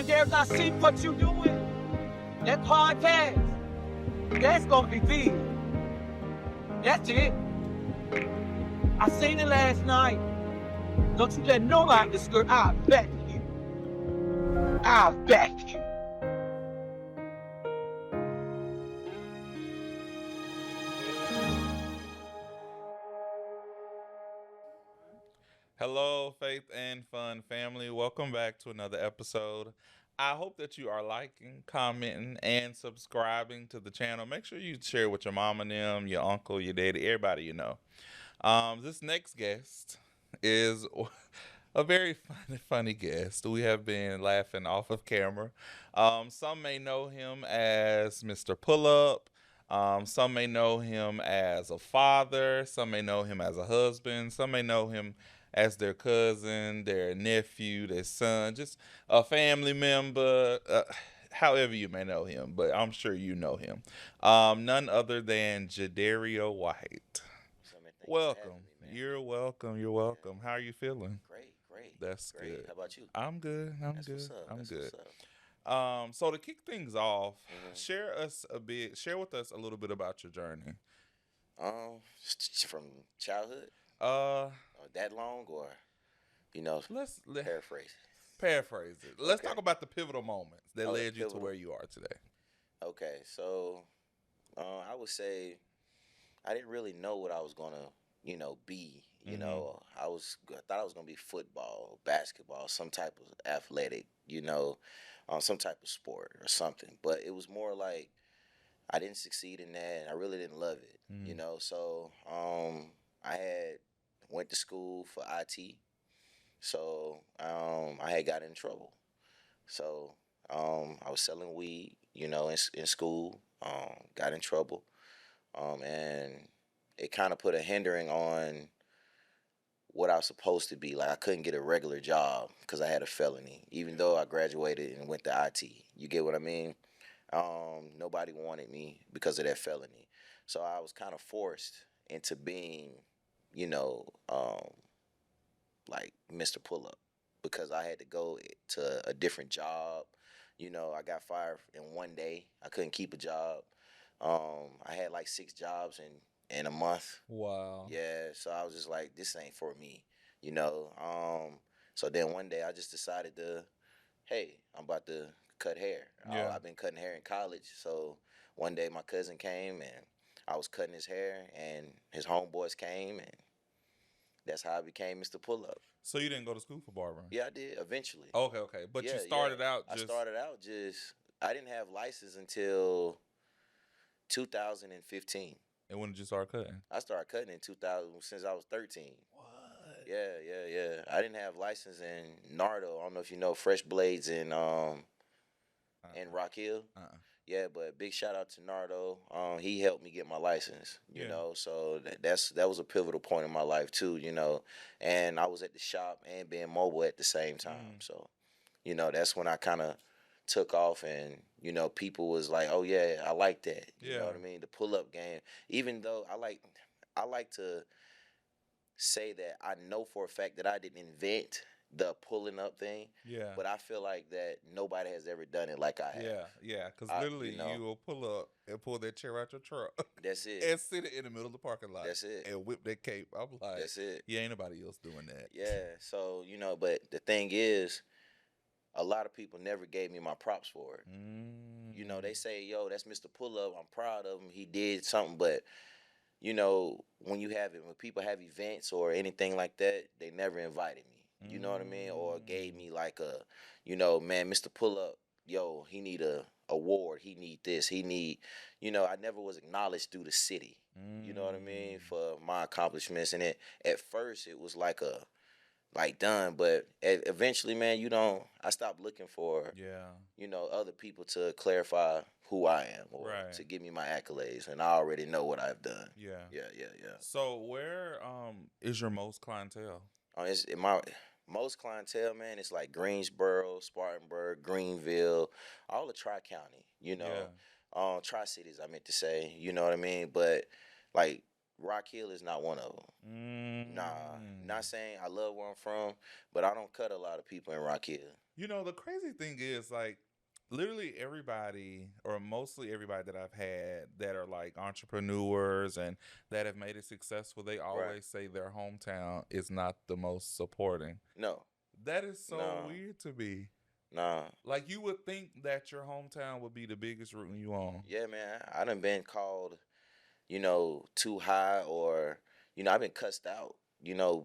years I see what you doing, that podcast, that's gonna be big. That's it. I seen it last night. Don't you let nobody discourage. I back you. I back you. Hello, Faith and Fun family. Welcome back to another episode. I hope that you are liking, commenting, and subscribing to the channel. Make sure you share with your mom and them, your uncle, your daddy, everybody you know. This next guest is a very funny guest. We have been laughing off of camera. Some may know him as Mr. Pull Up. Some may know him as a father. Some may know him as a husband. Some may know him as their cousin, their nephew, their son, just a family member. However you may know him, but I'm sure you know him. None other than Jadario White. So, man, thank you for having Welcome. me, man. You're welcome. You're Yeah, welcome. How are you feeling? great. That's Great. good. How about you? I'm good. I'm That's good. what's up. I'm That's good. what's up. So to kick things off, hmm share with us a little bit about your journey. From childhood, Uh, or that long, or you know, let's paraphrase. paraphrase it. Let's Okay. talk about the pivotal moments that Oh, the led you to pivotal. where you are today. Okay, so I would say I didn't really know what I was gonna, be. Mm-hmm. I thought I was gonna be football, basketball, some type of athletic, some type of sport or something. But it was more like I didn't succeed in that. And I really didn't love it, Mm-hmm. So I had went to school for IT, so I had got in trouble. So I was selling weed, in school. Got in trouble, and it kind of put a hindering on what I was supposed to be. Like I couldn't get a regular job because I had a felony, even though I graduated and went to IT. You get what I mean? Nobody wanted me because of that felony. So I was kind of forced into being, you know, like Mr. Pull Up because I had to go to a different job. I got fired in one day. I couldn't keep a job. I had like 6 jobs in a month. Wow. Yeah, so I was just like, this ain't for me, you know. So then one day I just decided to, hey, I'm about to cut hair. Yeah. I've been cutting hair in college, so one day my cousin came and I was cutting his hair, and his homeboys came, and that's how I became Mr. Pull Up. So you didn't go to school for barbering? Yeah, I did eventually. Okay, okay. But you Yeah. started out I just started out just I didn't have license until 2015. and when did you start cutting? I started cutting in 2000 since I was 13. What? Yeah. I didn't have license in Nardo. I don't know if you know Fresh Blades in Rock Hill. Uh-uh. Yeah, but big shout out to Nardo. He helped me get my license. Yeah. So that was a pivotal point in my life too. And I was at the shop and being mobile at the same time. So that's when I kind of took off, and people was like, oh yeah, I like that. You know Yeah. what I mean? The pull up game. Even though I like to say that I know for a fact that I didn't invent the pulling up thing, Yeah. but I feel like that nobody has ever done it like I have. Yeah. Because I, literally, you know, you will pull up and pull that chair out your truck that's it. and sit it in the middle of the parking lot That's it. and whip that cape. I'm like, That's it. yeah, ain't nobody else doing that. Yeah. So but the thing is, a lot of people never gave me my props for it. They say, yo, that's Mr. Pull Up. I'm proud of him. He did something, but when people have events or anything like that, they never invited me. You know what I mean? Or gave me like man, Mr. Pull Up, yo, he need a award. He need this. He need, I never was acknowledged through the city. You know what I mean? For my accomplishments. And at first it was like done, but eventually, man, I stopped looking for, Yeah. other people to clarify who I am or Right. to give me my accolades, and I already know what I've done. Yeah. Yeah. So where is your most clientele? It's in my most clientele, man. It's like Greensboro, Spartanburg, Greenville, all the Tri County. Yeah. Tri Cities. I meant to say. You know what I mean? But like Rock Hill is not one of them. Nah, not saying I love where I'm from, but I don't cut a lot of people in Rock Hill. You know, the crazy thing is, like, literally everybody, or mostly everybody that I've had that are like entrepreneurs and that have made it successful, they Right. always say their hometown is not the most supporting. No, That is so no, weird to me. no. Like, you would think that your hometown would be the biggest rooting you on. Yeah, man. I done been called, too high, or, I've been cussed out,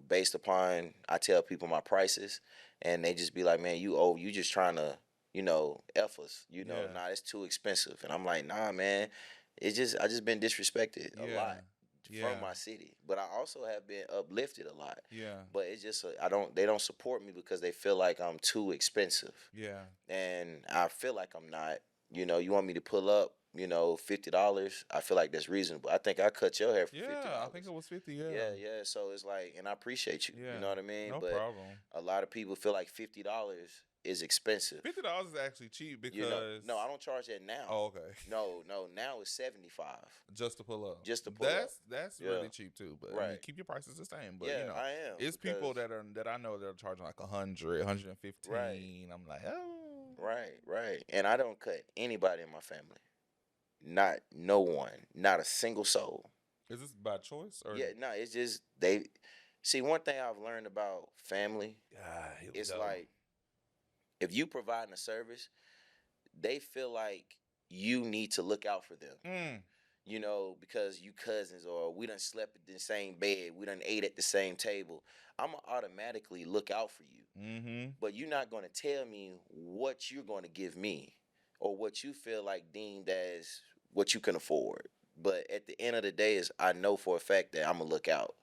based upon I tell people my prices, and they just be like, man, you just trying to, F us, Yeah. nah, it's too expensive. And I'm like, nah, man, I just been disrespected a Yeah. lot Yeah. from my city. But I also have been uplifted a lot. Yeah. But it's just, they don't support me because they feel like I'm too expensive. Yeah. And I feel like I'm not. You want me to pull up, $50. I feel like that's reasonable. I think I cut your hair for $50. Yeah. I think it was 50. Yeah. Yeah, yeah. So it's like, and I appreciate you. Yeah. You know what I mean? No But problem. a lot of people feel like $50 is expensive. $50 is actually cheap because. No, I don't charge that now. Oh, okay. No, now it's 75. Just to pull up. Just to pull up. That's Yeah. really cheap too. But I mean, Right. keep your prices the same. But Yeah, I am. it's people because- that I know that are charging like 100, 115. Right. I'm like, oh. Right. And I don't cut anybody in my family. Not no one. Not a single soul. Is this by choice or? Yeah, no, it's just they see one thing I've learned about family, Here we it's go. like if you providing a service, they feel like you need to look out for them. Because you cousins, or we done slept in the same bed, we done ate at the same table. I'ma automatically look out for you. Mm-hmm. But you're not gonna tell me what you're gonna give me or what you feel like deemed as what you can afford. But at the end of the day, is I know for a fact that I'm gonna look out.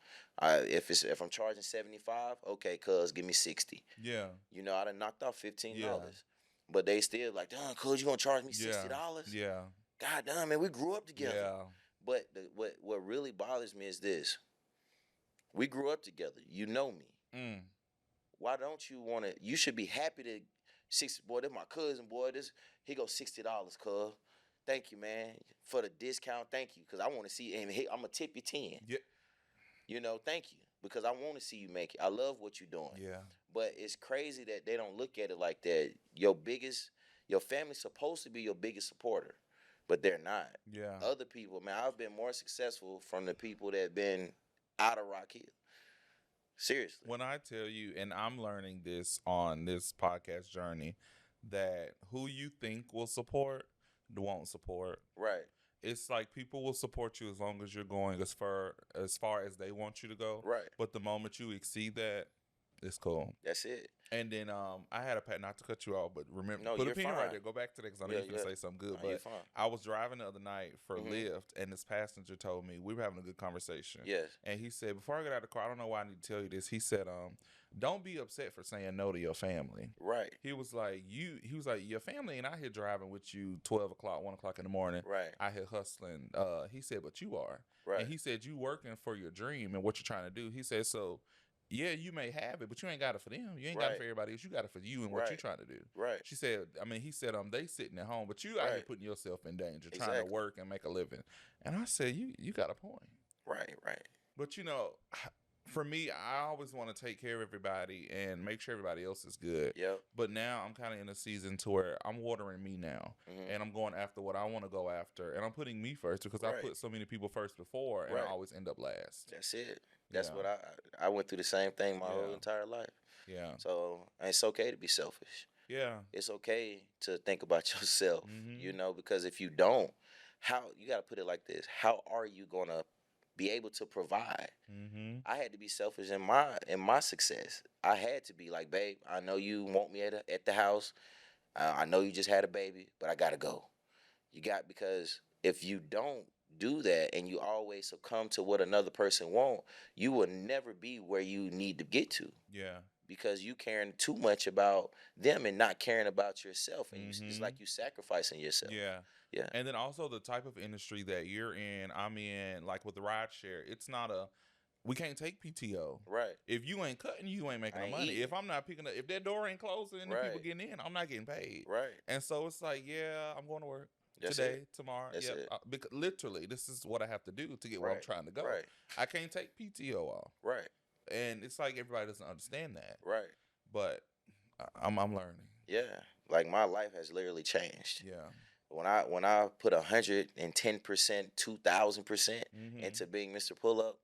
If I'm charging 75, okay, cuz give me 60. Yeah. I done knocked off $15. Yeah. But they still like, damn, cuz you gonna charge me $60? Yeah. God damn, man, we grew up together. Yeah. But what really bothers me is this. We grew up together. You know me. Mm. Why don't you want to? You should be happy to 60. Boy, that's my cousin. Boy, he goes $60, cuz. Thank you, man, for the discount. Thank you, because I want to see him. I'm gonna tip you 10. Yeah. Thank you, because I want to see you make it. I love what you're doing. Yeah. But it's crazy that they don't look at it like that. Your family's supposed to be your biggest supporter, but they're not. Yeah. Other people, man, I've been more successful from the people that have been out of Rock Hill. Seriously. When I tell you, and I'm learning this on this podcast journey, that who you think will support won't support. Right. It's like people will support you as long as you're going as far as they want you to go. Right. But the moment you exceed that, it's cool. That's it. And then I had not to cut you off, but remember, No, put a you're pin right fine. there. Go back to that because I know Yeah, you're going to yeah. say something good. No, you're But fine. I was driving the other night for Mhm. Lyft, and this passenger told me, we were having a good conversation. Yes. And he said, before I get out of the car, I don't know why I need to tell you this. He said, don't be upset for saying no to your family. Right. He was like, your family ain't out here driving with you 12 o'clock, 1 o'clock in the morning. Right. Out here hustling. He said, but you are. Right. And he said, you working for your dream and what you're trying to do. He said, so yeah, you may have it, but you ain't got it for them. You ain't got it Right. for everybody else. You got it for you and what you're Right. trying to do. Right. He said, he said, they sitting at home, but you out here Right. putting yourself in danger, trying to Exactly. work and make a living. And I said, you got a point. Right. Right. But for me, I always want to take care of everybody and make sure everybody else is good. Yep. But now I'm kind of in a season to where I'm watering me now, Mhm. and I'm going after what I want to go after, and I'm putting me first because I Right. put so many people first before, and I Right. always end up last. That's it. That's Yeah. what I went through the same thing my whole Yeah. entire life. Yeah, So it's okay to be selfish. yeah, It's okay to think about yourself, Mhm. because if you don't, you got to put it like this. How are you going to be able to provide? mm-hmm. I had to be selfish in my success. I had to be like, babe, I know you want me at the house. I know you just had a baby, but I got to go. Because if you don't do that and you always succumb to what another person want, you will never be where you need to get to. Yeah, Because you caring too much about them and not caring about yourself, and it's Mhm. like you sacrificing yourself. yeah, Yeah. And then also the type of industry that you're in, I'm in, like with the ride share, it's not we can't take PTO. Right. If you ain't cutting, you ain't making I no ain't money. eating. If I'm not picking up, if that door ain't closing and the people Right. getting in, I'm not getting paid. Right. And so it's like, yeah, I'm going to work That's today, it. tomorrow. That's Yep. it. Because literally, this is what I have to do to get where I'm Right. trying to go. Right. I can't take PTO off, Right. and it's like everybody doesn't understand that. Right. But I'm learning. Yeah, like my life has literally changed. Yeah. When I put 110%, 2,000% Mm-hmm. into being Mr. Pull Up,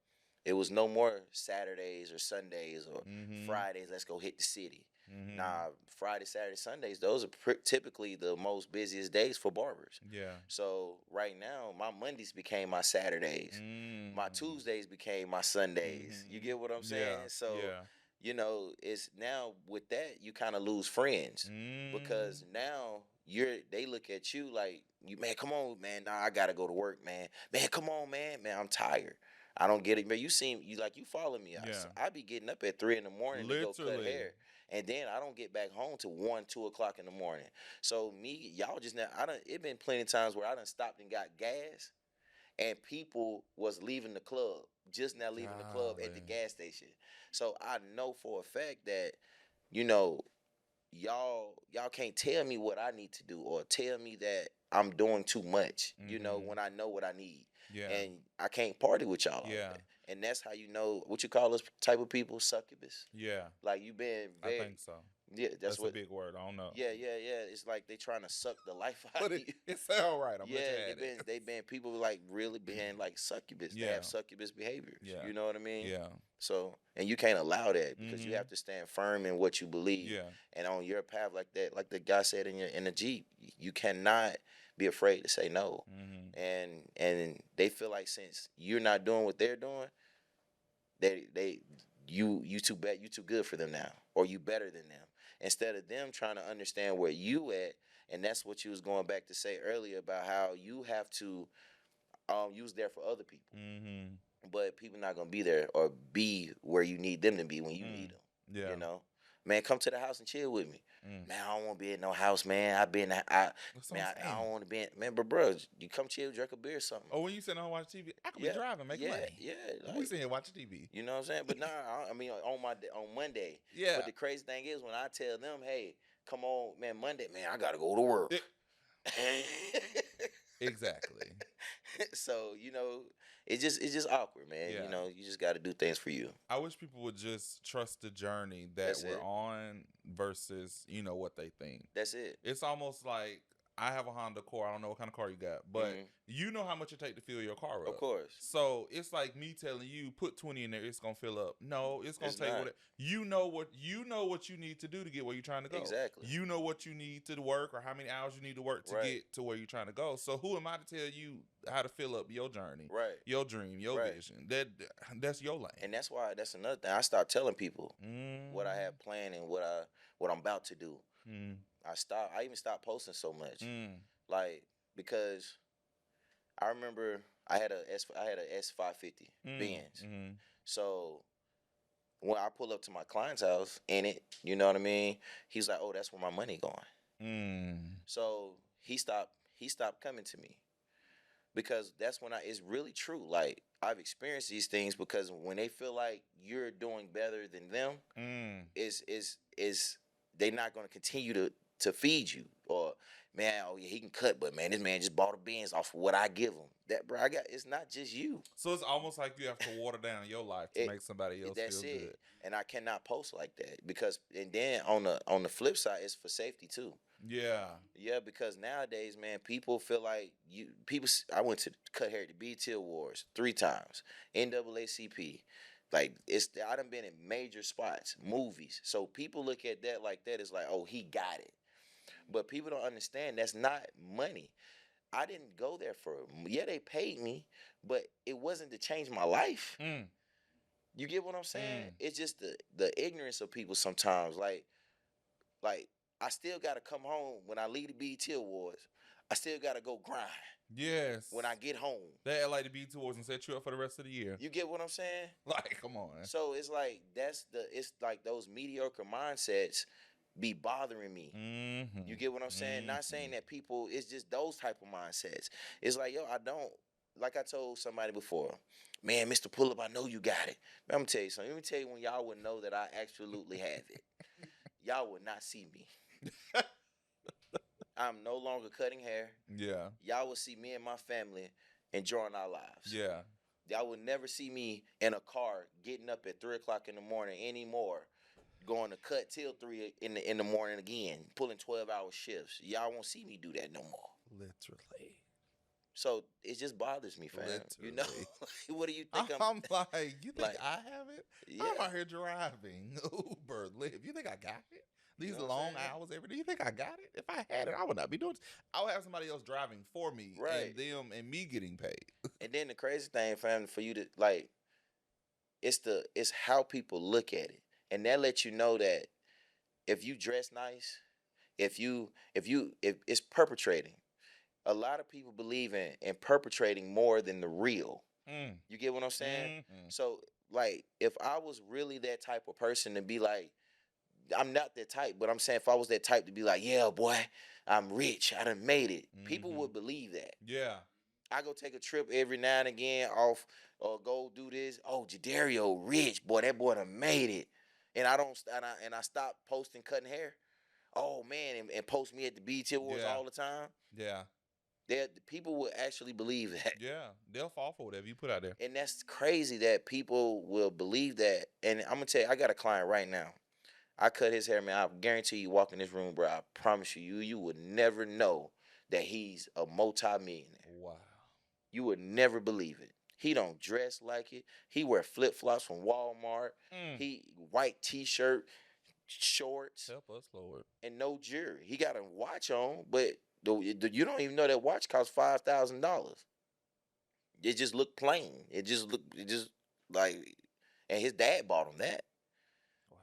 it was no more Saturdays or Sundays or Mm-hmm. Fridays. Let's go hit the city. Mm-hmm. Nah, Friday, Saturday, Sundays. Those are typically the most busiest days for barbers. Yeah. So right now, my Mondays became my Saturdays. Mm. My Tuesdays became my Sundays. You Mm-hmm. get what I'm saying? Yeah. So Yeah. it's now with that you kind of lose friends Mm. because now they look at you like you man, come on, man. Nah, I gotta go to work, man. Man, come on, man. I'm tired. I don't get it, man. You follow me. Yeah. I be getting up at 3 in the morning to go cut Literally. hair. And then I don't get back home till 1, 2 o'clock in the morning. So y'all just now it been plenty of times where I done stopped and got gas and people was leaving the club, just now leaving the club at the Golly. gas station. So I know for a fact that, you know, y'all can't tell me what I need to do or tell me that I'm doing too much, Mm-hmm. when I know what I need. Yeah. And I can't party with y'all all Yeah. day. And that's how you know what you call those type of people, succubus. Yeah. Like you been I very think so. yeah, That's what a big word. I don't know. yeah, yeah, yeah. It's like they trying to suck the life out But of you. it sound right. I'm Yeah, glad it. they been people like really being like succubus. They Yeah. have succubus behaviors. Yeah. You know what I mean? Yeah. So and you can't allow that because you Mhm. have to stand firm in what you believe. Yeah. And on your path like that, like the guy said in the Jeep, you cannot be afraid to say no. Mm-hmm. And they feel like since you're not doing what they're doing, you too bad, you too good for them now, or you better than them. Instead of them trying to understand where you at, and that's what you was going back to say earlier about how you have to use there for other people, Mm-hmm. but people not gonna be there or be where you need them to be when you need them. Yeah. You know, man, come to the house and chill with me. Mm. Man, I don't want to be in no house, man. That's what I'm I saying. don't want to be in, man. But bro, you come chill, drink a beer, or something. Oh, when you sitting home watching TV, I could Yeah, be driving, making yeah, money. yeah. We Like, sitting here watching TV. you know what I'm saying? But nah, I mean on Monday. Yeah. But the crazy thing is when I tell them, hey, come on, man, Monday, man, I gotta go to work. Exactly. So it's just awkward, man. Yeah. You just got to do things for you. I wish people would just trust the journey that That's we're it. on versus, what they think. That's it. It's almost like I have a Honda Accord. I don't know what kind of car you got, but Mhm. you know how much it take to fill your car up. Of course. So it's like me telling you, put 20 in there, it's gonna fill up. No, it's gonna It's take not. what you know what you need to do to get where you're trying to go. Exactly. You know what you need to work or how many hours you need to work to Right. get to where you're trying to go. So who am I to tell you how to fill up your journey, Right. your dream, your Right. vision? That's your lane. And that's another thing. I start telling people Mm. what I have planned and what I'm about to do. Mm. I even stopped posting so much. Mm. Like, because I remember I had a S550 Benz. Mm. So when I pull up to my client's house in it, you know what I mean? He's like, "Oh, that's where my money going." Mm. So he stopped coming to me because that's when it's really true. Like, I've experienced these things because when they feel like you're doing better than them, Mm. is they're not going to continue to feed you. Or, man, oh yeah, he can cut, but man, this man just bought a Benz off of what I give him. That, bro, it's not just you. So it's almost like you have to water down your life to make somebody else That's feel it. good. And I cannot post like that because, and then on the flip side, it's for safety too. Yeah. Yeah, because nowadays, man, people feel like I went to cut hair at the BET Awards 3 times, NAACP. Like, I done been in major spots, movies. So people look at that like that is like, oh, he got it. But people don't understand that's not money. I didn't go there yeah, they paid me, but it wasn't to change my life. Mm. You get what I'm saying? Mm. It's just the ignorance of people sometimes. Like I still gotta come home when I leave the BET Awards. I still gotta go grind Yes. when I get home. They act like the BET Awards and set you up for the rest of the year. You get what I'm saying? Like, come on. So it's like it's like those mediocre mindsets be bothering me. Mm-hmm. You get what I'm saying? Not saying that people, it's just those type of mindsets. It's like, yo, I don't, like I told somebody before, man, Mr. Pull-Up, I know you got it. Man, I'm gonna tell you something. Let me tell you when y'all would know that I absolutely have it. Y'all would not see me. I'm no longer cutting hair. Yeah. Y'all will see me and my family enjoying our lives. Yeah. Y'all would never see me in a car getting up at 3 o'clock in the morning anymore, going to cut till 3 in the morning again, pulling 12-hour shifts. Y'all won't see me do that no more. Literally. So it just bothers me, fam. You know, Literally. what do you think I'm like, you think like, I have it? yeah. I'm out here driving Uber, Lyft. You think I got it? These know what I'm long saying? hours every day. You think I got it? If I had it, I would not be doing this. I would have somebody else driving for me, Right. and me getting paid. And then the crazy thing, fam, for you to like, it's how people look at it, and that lets you know that if you dress nice, if it's perpetrating. A lot of people believe in perpetrating more than the real. Mm. You get what I'm saying? Mhm. So like, if I was really that type of person to be like, I'm not that type, but I'm saying if I was that type to be like, yeah, boy, I'm rich, I done made it, people Mhm. would believe that. Yeah. I go take a trip every now and again off or go do this. Oh, Jadario rich, boy, that boy done made it. And I don't and I stop posting cutting hair. Oh man, and post me at the BET Awards Yeah. all the time. Yeah. People will actually believe that. Yeah. They'll fall for whatever you put out there. And that's crazy that people will believe that. And I'm gonna tell you, I got a client right now. I cut his hair, man. I guarantee you, walk in this room, bro. I promise you would never know that he's a multi-millionaire. Wow. You would never believe it. He don't dress like it. He wear flip flops from Walmart. He white t-shirt, shorts, Help us, Lord. and no jewelry. He got a watch on, but you don't even know that watch costs $5,000. It just looked plain. It just like, and his dad bought him that. Wow.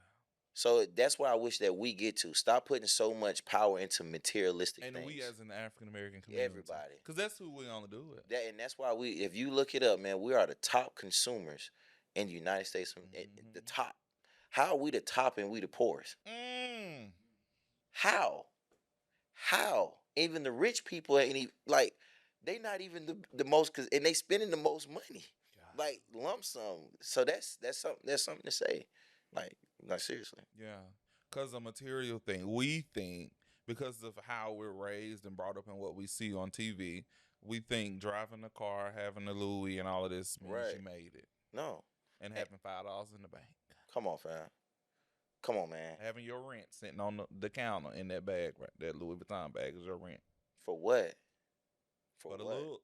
So that's why I wish that we get to stop putting so much power into materialistic And things. we as an African American community. Everybody. Because that's who we only do it. And that's why if you look it up, man, we are the top consumers in the United States. The top. How are we the top and we the poorest? How? Even the rich people ain't even, like, they not even the most, and they spending the most money. God. Like lump sum. So that's something to say. Like seriously. Yeah. Because a material thing. We think, because of how we're raised and brought up and what we see on TV, we think driving a car, having a Louis, and all of this means Right. you made it. No. And having $5 in the bank. Come on, fam. Come on, man. Having your rent sitting on the counter in that bag, right? That Louis Vuitton bag is your rent. For what? For the what? look.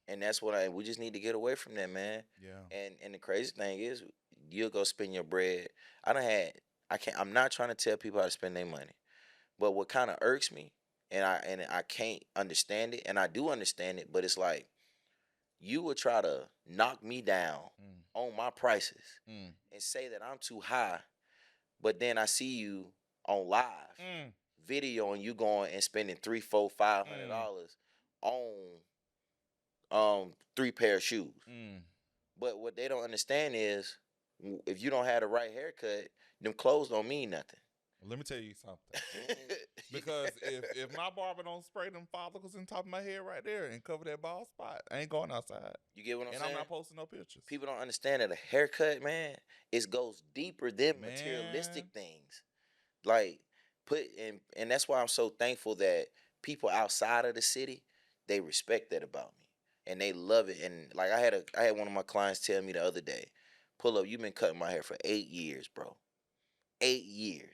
And that's what we just need to get away from that, man. Yeah. And the crazy thing is, you'll go spend your bread. I'm not trying to tell people how to spend their money. But what kind of irks me, and I can't understand it, and I do understand it, but it's like, you would try to knock me down on my prices and say that I'm too high, but then I see you on live video and you going and spending $300, $400, $500 on 3 pair of shoes. But what they don't understand is, if you don't have the right haircut, them clothes don't mean nothing. Let me tell you something. Because if my barber don't spray them follicles in top of my head right there and cover that bald spot, I ain't going outside. You get what I'm saying? And I'm not posting no pictures. People don't understand that a haircut, man, it goes deeper than materialistic things. Like, and that's why I'm so thankful that people outside of the city, they respect that about me. And they love it. And like, I had one of my clients tell me the other day, pull up, you've been cutting my hair for 8 years, bro. 8 years.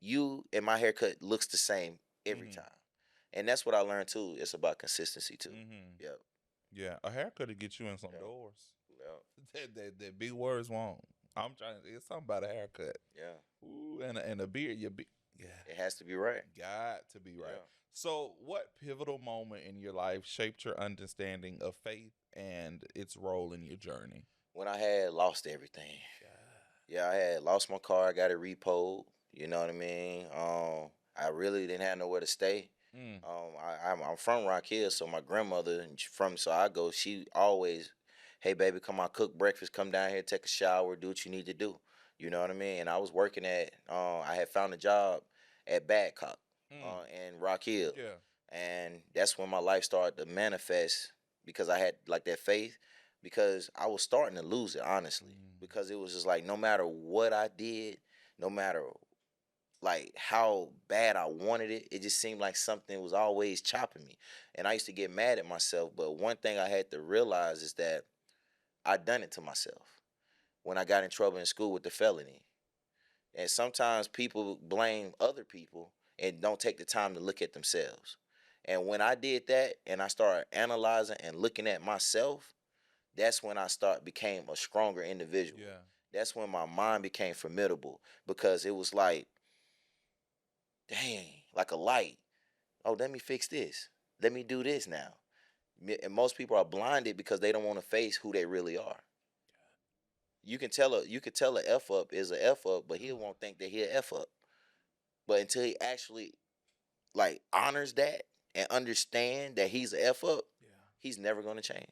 You and my haircut looks the same every time. And that's what I learned too. It's about consistency too. Yep. Yeah, a haircut to get you in some doors. That big words won't. It's something about a haircut. Yeah. Ooh, and a beard. Yeah. It has to be right. Got to be right. Yeah. So, what pivotal moment in your life shaped your understanding of faith and its role in your journey? When I had lost everything. Yeah, I had lost my car. I got it repoed. You know what I mean? I really didn't have nowhere to stay. I'm from Rock Hill, so my grandmother, she always, hey, baby, come on, cook breakfast, come down here, take a shower, do what you need to do. You know what I mean? And I was working I had found a job at Badcock in Rock Hill. Yeah. And that's when my life started to manifest, because I had like that faith, because I was starting to lose it, honestly. Because it was just like, no matter what I did, no matter like how bad I wanted it, it just seemed like something was always chopping me. And I used to get mad at myself. But one thing I had to realize is that I done it to myself when I got in trouble in school with the felony. And sometimes people blame other people and don't take the time to look at themselves. And when I did that and I started analyzing and looking at myself, that's when I became a stronger individual. Yeah. That's when my mind became formidable because it was like, dang, like a light. Oh, let me fix this. Let me do this now. And most people are blinded because they don't want to face who they really are. You could tell a F up is a F up, but he won't think that he a F up. But until he actually like honors that and understand that he's a F up, Yeah. he's never gonna change.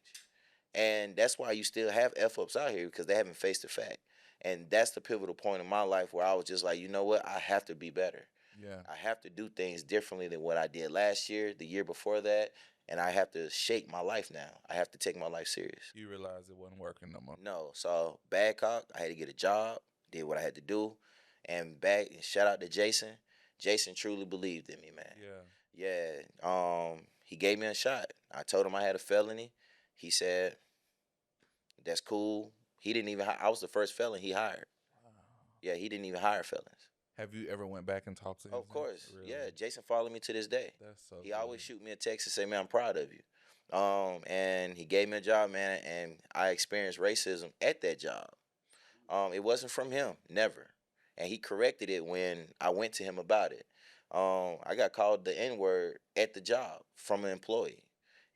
And that's why you still have F ups out here because they haven't faced the fact. And that's the pivotal point in my life where I was just like, you know what, I have to be better. Yeah. I have to do things differently than what I did last year, the year before that, and I have to shake my life now. I have to take my life serious. You realize it wasn't working no more. No, so Badcock, I had to get a job, did what I had to do, and back. Shout out to Jason. Jason truly believed in me, man. Yeah. Yeah. He gave me a shot. I told him I had a felony. He said, "That's cool." He didn't even. I was the first felon he hired. Wow. Yeah, he didn't even hire felons. Have you ever went back and talked to him? Of course. Really? Yeah, Jason followed me to this day. That's so. He always shoot me a text and say, "Man, I'm proud of you." And he gave me a job, man, and I experienced racism at that job. It wasn't from him, never. And he corrected it when I went to him about it. I got called the N word at the job from an employee,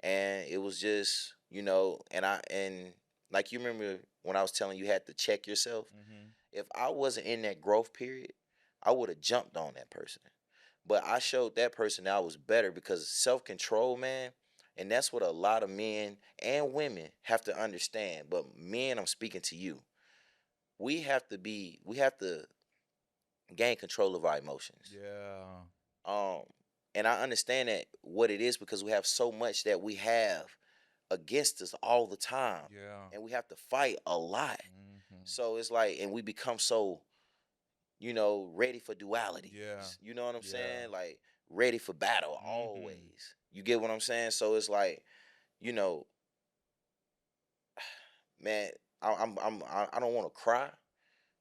and it was just, and like you remember when I was telling you had to check yourself. Mm-hmm. If I wasn't in that growth period, I would have jumped on that person. But I showed that person that I was better because self control, man. And that's what a lot of men and women have to understand. But men, I'm speaking to you. We have to gain control of our emotions. Yeah. Um, and I understand that what it is because we have so much that we have against us all the time. Yeah. And we have to fight a lot. Mm-hmm. So it's like, and we become so, ready for duality. Yeah. You know what I'm Yeah. saying? Like ready for battle Mhm. always. You get what I'm saying? So it's like, you know, man, I don't want to cry,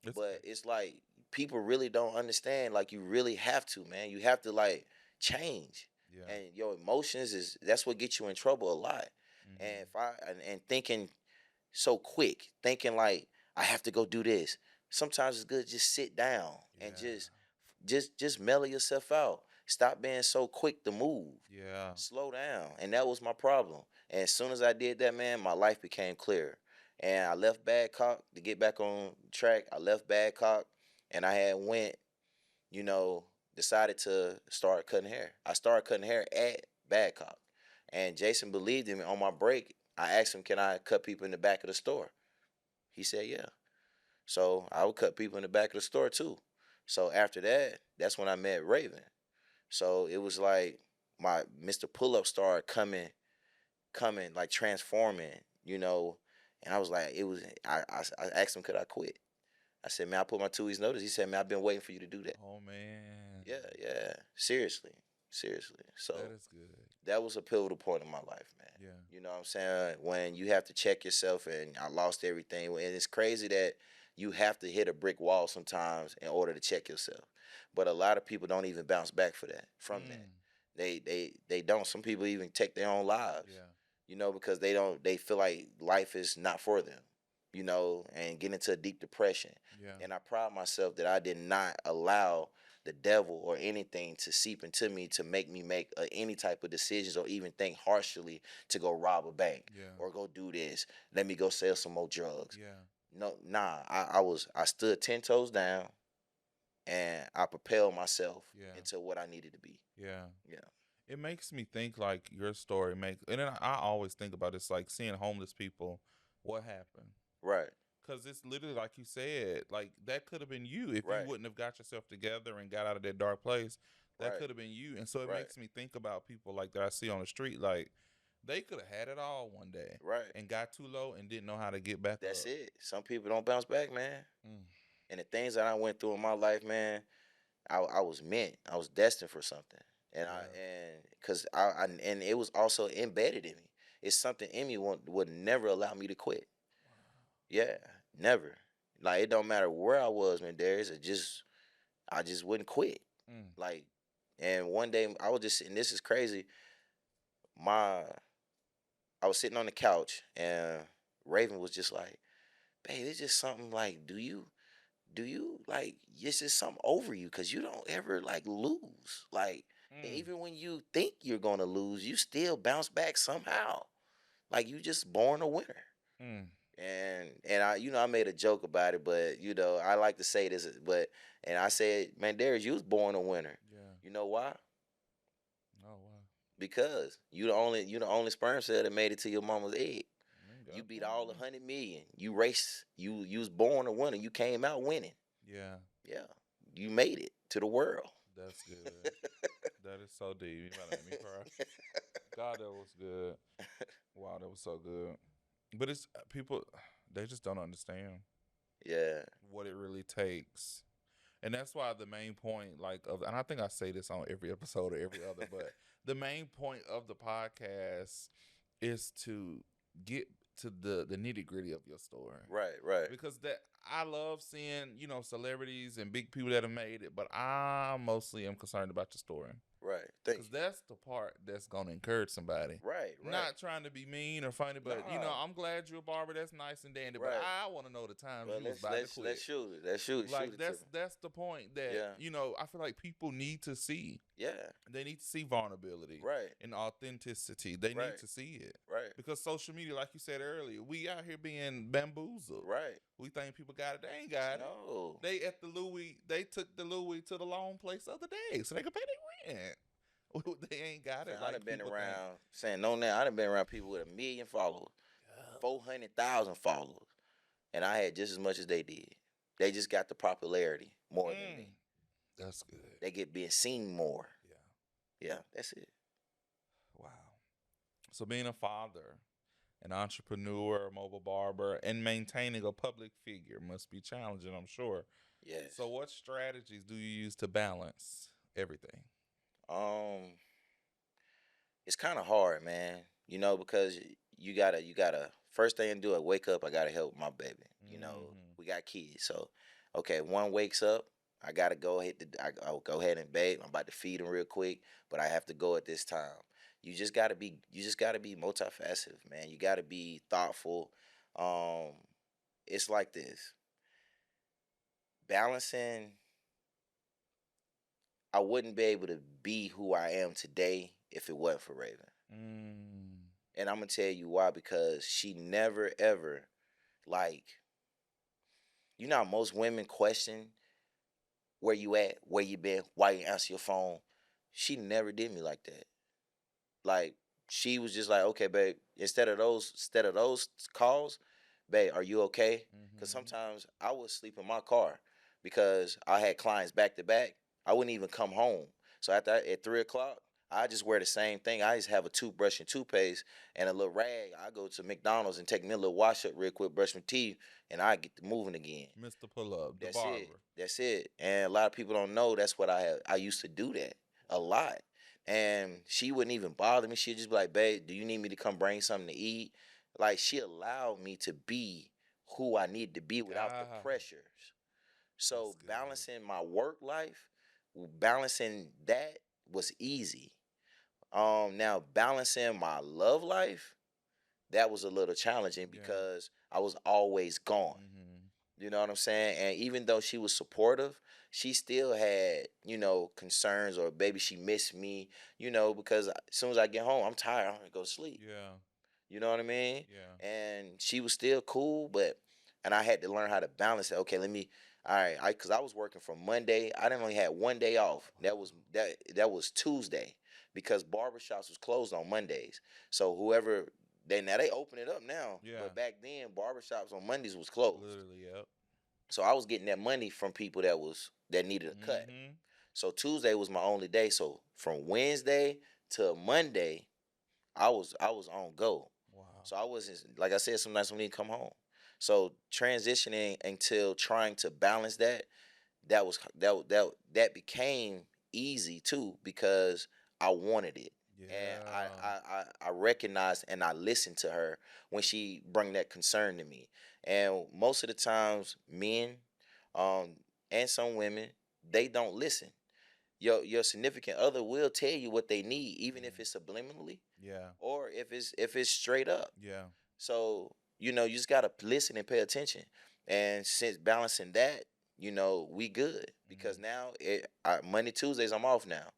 It's but it's like people really don't understand. Like you really have to, man. You have to like change, yeah. and your emotions that's what gets you in trouble a lot. Mhm. And if and thinking so quick, thinking like I have to go do this. Sometimes it's good to just sit down and Yeah. just mellow yourself out. Stop being so quick to move. Yeah. Slow down. And that was my problem. And as soon as I did that, man, my life became clear. And I left Badcock to get back on track. I left Badcock and I had you know, decided to start cutting hair. I started cutting hair at Badcock. And Jason believed in me. On my break, I asked him, can I cut people in the back of the store? He said, yeah. So I would cut people in the back of the store too. So after that, that's when I met Raven. So it was like my Mr. Pull Up started coming, like transforming, And I was like, I asked him, could I quit? I said, man, I put my 2 weeks notice. He said, man, I've been waiting for you to do that. Oh man. Yeah. Seriously. So that is good. that was a pivotal point in my life, man. Yeah. You know what I'm saying? When you have to check yourself and I lost everything. And it's crazy that you have to hit a brick wall sometimes in order to check yourself. But a lot of people don't even bounce back from that. They don't. Some people even take their own lives. Yeah. Because they feel like life is not for them, and get into a deep depression. Yeah. And I pride myself that I did not allow the devil or anything to seep into me to make me make any type of decisions or even think harshly to go rob a bank or go do this. Let me go sell some more drugs. Yeah. No, nah. I stood 10 toes down, and I propelled myself into what I needed to be. Yeah. Yeah. It makes me think like your story and then I always think about it's like seeing homeless people. What happened? Right. Because it's literally like you said, like that could have been you if Right. you wouldn't have got yourself together and got out of that dark place. That Right. could have been you. And so it Right. makes me think about people like that I see on the street. Like they could have had it all one day Right. and got too low and didn't know how to get back That's up. it. Some people don't bounce back, man. Mm. And the things that I went through in my life, man, I was meant. I was destined for something. And and it was also embedded in me. It's something in me would never allow me to quit. Yeah, never. Like it don't matter where I was, man. It's just I just wouldn't quit. Mm. Like, and one day I was just, and this is crazy. My, I was sitting on the couch and Raven was just like, "Babe, it's just something like, do you like, it's just something over you because you don't ever like lose. Like, Mm. even when you think you're gonna lose, you still bounce back somehow. Like you just born a winner." Mm. And I, I made a joke about it, but I like to say this, but and I said, "Man, Darius, you was born a winner. Yeah. You know why? Oh wow. Because you the only sperm cell that made it to your mama's egg. You You got a beat point all the there. 100 million. You raced. You was born a winner. You came out winning. Yeah. Yeah, you made it to the world." That's good. That is so deep. You about to make me cry. God, that was good. Wow, that was so good. But it's people, they just don't understand Yeah, what it really takes. And that's why the main point, like, and I think I say this on every episode or every other, but the main point of the podcast is to get to the nitty gritty of your story. right, right, Because that I love seeing, celebrities and big people that have made it, but I mostly am concerned about your story. right. Thank Because you. that's the part that's going to encourage somebody. Right, right. Not trying to be mean or funny, but Nah. I'm glad you're a barber. That's nice and dandy. But Right. I want to know the times Well, you was let's about to let's quit. let's shoot it. Let's shoot Like it to me. that's the point that Yeah. I feel like people need to see. Yeah. They need to see vulnerability Right. and authenticity. They need Right. to see it. Right. Because social media, like you said earlier, we out here being bamboozled. Right. We think people got it. They ain't got it. No. They at the Louis. They took the Louis to the long place the other day, so they could pay their rent. They ain't got it. Man, I Like done been people around saying no now. I done been around people with 1 million followers, think. 400,000 followers, and I had just as much as they did. They just got the popularity more than me. That's good. They get being seen more. Yeah. Yeah, that's it. Wow. So being a father, an entrepreneur, a mobile barber, and maintaining a public figure must be challenging, I'm sure. Yes. So what strategies do you use to balance everything? It's kind of hard, man. Because you gotta first thing to do, I wake up. I gotta help my baby. Mhm. We got kids, so okay. One wakes up, I gotta go ahead. I'll go ahead and bathe. I'm about to feed him real quick, but I have to go at this time. You just gotta be multifaceted, man. You gotta be thoughtful. Um, it's like this balancing. I wouldn't be able to be who I am today if it wasn't for Raven. Mm. And I'm gonna tell you why, because she never ever, like, how most women question where you at, where you been, why you answer your phone. She never did me like that. Like, she was just like, okay, babe, instead of those calls, babe, are you okay? Because Mhm. sometimes I would sleep in my car because I had clients back to back. I wouldn't even come home. So at 3 o'clock, I just wear the same thing. I just have a toothbrush and toothpaste and a little rag. I go to McDonald's and take me a little wash up real quick, brush my teeth, and I get to moving again. Mr. Pull Up, the That's barber. it. That's it. And a lot of people don't know that's what I have. I used to do that a lot. And she wouldn't even bother me. She'd just be like, babe, do you need me to come bring something to eat? Like, she allowed me to be who I needed to be without the God. pressures. So That's good. balancing my work life, balancing that was easy. Now balancing my love life, that was a little challenging Yeah. because I was always gone. Mhm. You know what I'm saying? And even though she was supportive, she still had, concerns, or maybe she missed me, because as soon as I get home, I'm tired. I'm gonna go to sleep. Yeah. You know what I mean? Yeah. And she was still cool, and I had to learn how to balance it. Okay, all right, because I was working from Monday. I didn't only had one day off. That was Tuesday, because barbershops was closed on Mondays. So whoever they open it up now. Yeah. But back then barbershops on Mondays was closed. Literally, yep. So I was getting that money from people that needed a cut. Mhm. So Tuesday was my only day. So from Wednesday to Monday, I was on go. Wow. So I wasn't, like I said, some nights when he come home. So transitioning until trying to balance that became easy too, because I wanted it. Yeah. And I recognized and I listened to her when she bring that concern to me. And most of the times, men, and some women, they don't listen. Your significant other will tell you what they need, even if it's subliminally Yeah. or if it's straight up. Yeah. So, you just gotta listen and pay attention. And since balancing that, we good because now Monday, Tuesdays I'm off now.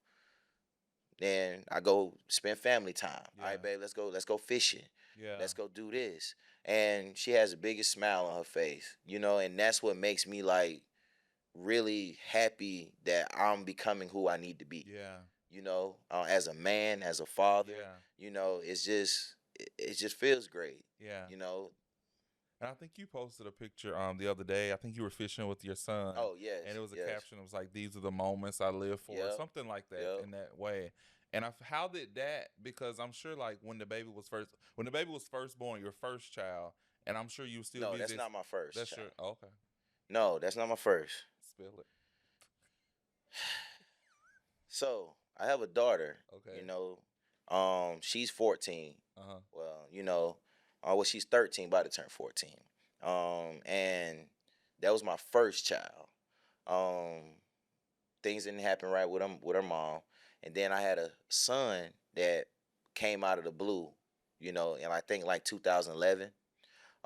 Then I go spend family time. All Yeah. right, babe, let's go fishing. Yeah. Let's go do this. And she has the biggest smile on her face, and that's what makes me like really happy that I'm becoming who I need to be. Yeah. As a man, as a father, Yeah. it just feels great. Yeah. You know. And I think you posted a picture the other day. I think you were fishing with your son. Oh yes. And it was a yes. caption. It was like, "These are the moments I live for," or Yep. something like that Yep. in that way. And how did that? Because I'm sure, like when the baby was first born, your first child, and I'm sure you were still No, busy. that's not my first. That's child. your okay. No, that's not my first. Spill it. So I have a daughter. Okay. She's 14. Uh-huh. Well, she's 13, about to turn 14. And that was my first child. Things didn't happen right with her mom, and then I had a son that came out of the blue, and I think like 2011.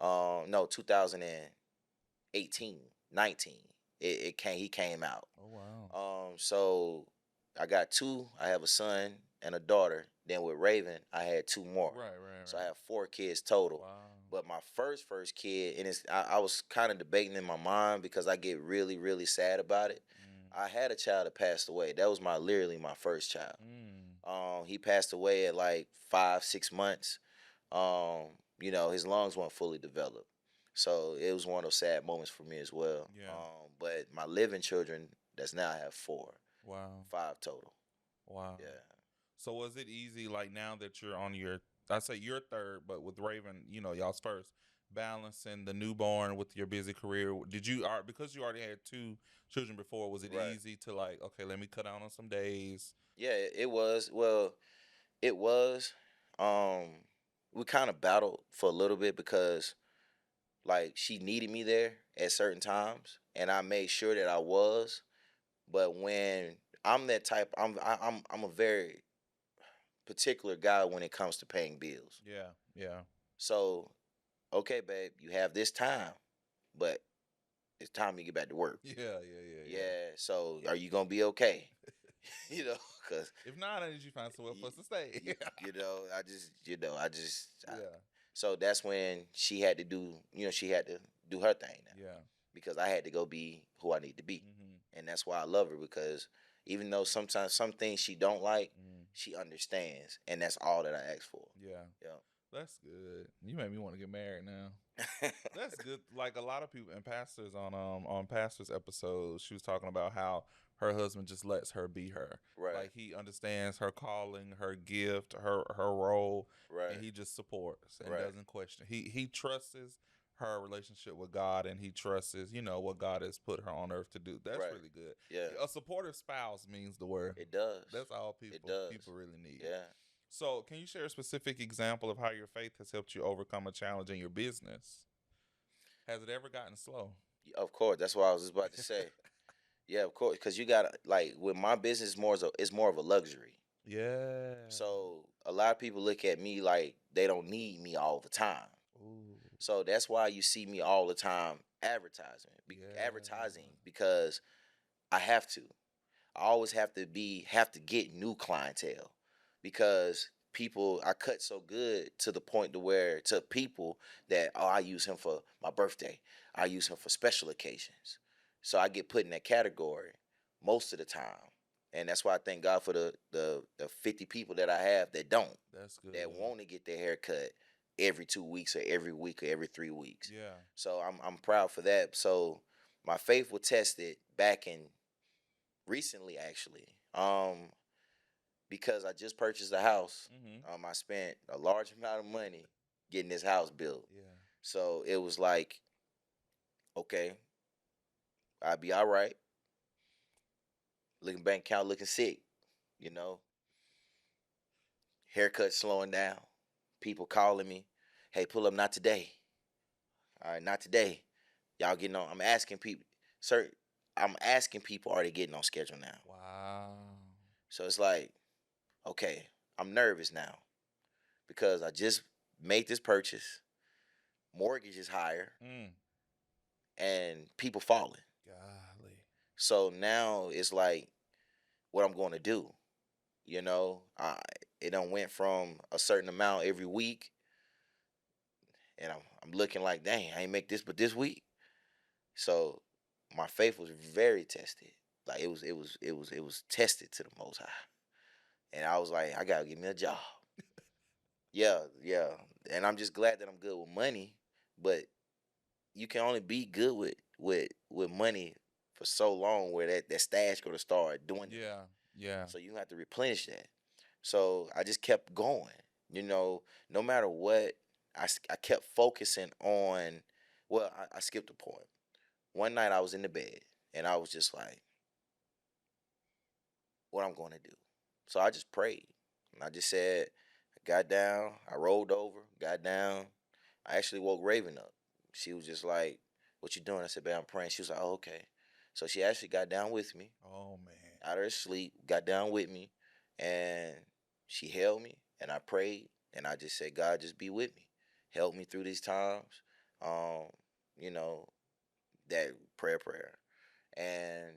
No, 2018, 19. He came out. Oh wow. So I got two. I have a son and a daughter. Then with Raven, I had two more. Right. So I have 4 kids total. Wow. But my first kid, and I was kind of debating in my mind because I get really, really sad about it. I had a child that passed away. That was literally my first child. He passed away at like 5-6 months. His lungs weren't fully developed. So it was one of those sad moments for me as well. Yeah. But my living children, that's now I have 4. Wow. 5 total. Wow. Yeah. So was it easy, like now that you're on I say your third, but with Raven, y'all's first, balancing the newborn with your busy career? Because you already had 2 children before, was it Right. easy to like, okay, let me cut down on some days? Yeah, it was. Well, it was. We kind of battled for a little bit because like she needed me there at certain times, and I made sure that I was. But when I'm that type, I'm a very particular guy when it comes to paying bills. Yeah. Yeah. So, okay, babe, you have this time, but it's time you get back to work. Yeah. Yeah. So, are you gonna be okay? Because If not, I need you to find somewhere for us to stay. I just. Yeah. So that's when she had to do her thing now. Yeah. Because I had to go be who I need to be. Mm-hmm. And that's why I love her, because even though sometimes some things she don't like, she understands, and that's all that I ask for. Yeah. Yeah. That's good. You made me want to get married now. That's good. Like a lot of people and pastors on pastors episodes, she was talking about how her husband just lets her be her. Right. Like he understands her calling, her gift, her role, Right. and he just supports and Right. doesn't question. He trusts her relationship with God, and he trusts what God has put her on earth to do. That's Right. really good. Yeah. A supportive spouse means the word. It does. That's all It does. people really need. Yeah. So, can you share a specific example of how your faith has helped you overcome a challenge in your business? Has it ever gotten slow? Of course. That's what I was just about to say. Yeah, of course. Because you got to, like, with my business, it's more of a luxury. Yeah. So a lot of people look at me like they don't need me all the time. Ooh. So that's why you see me all the time advertising because I have to. I always have to get new clientele because I cut so good to the point to people that I use him for my birthday. I use him for special occasions. So I get put in that category most of the time. And that's why I thank God for the 50 people that I have that don't. That's good. That want to get their hair cut every 2 weeks or every week or every 3 weeks. Yeah. So I'm proud for that. So my faith was tested back in recently actually. Because I just purchased a house. Mm-hmm. I spent a large amount of money getting this house built. Yeah. So it was like, okay, I'll be all right. Looking bank account looking sick, Haircut slowing down. People calling me, hey, pull up, not today. All right, not today. Y'all getting on. I'm asking people, certain I'm asking people, are they getting on schedule now? Wow. So it's like, okay, I'm nervous now because I just made this purchase, mortgage is higher, Mm. and people falling. Golly. So now it's like, what I'm going to do. You know, it done went from a certain amount every week, and I'm looking like, dang, I ain't make this but this week. So my faith was very tested. Like it was tested to the most high. And I was like, I gotta give me a job. Yeah, yeah. And I'm just glad that I'm good with money, but you can only be good with money for so long where that stash gonna start doing it. Yeah. Yeah. So you have to replenish that. So I just kept going. You know, no matter what, I kept focusing on. Well, I skipped a point. One night I was in the bed and I was just like, what I'm going to do. So I just prayed. And I just said, I got down, I rolled over, got down. I actually woke Raven up. She was just like, what you doing? I said, babe, I'm praying. She was like, oh, okay. So she actually got down with me, Oh man. out of her sleep, got down with me, and she held me, and I prayed, and I just said, God, just be with me. Help me through these times. Um, you know, that prayer. And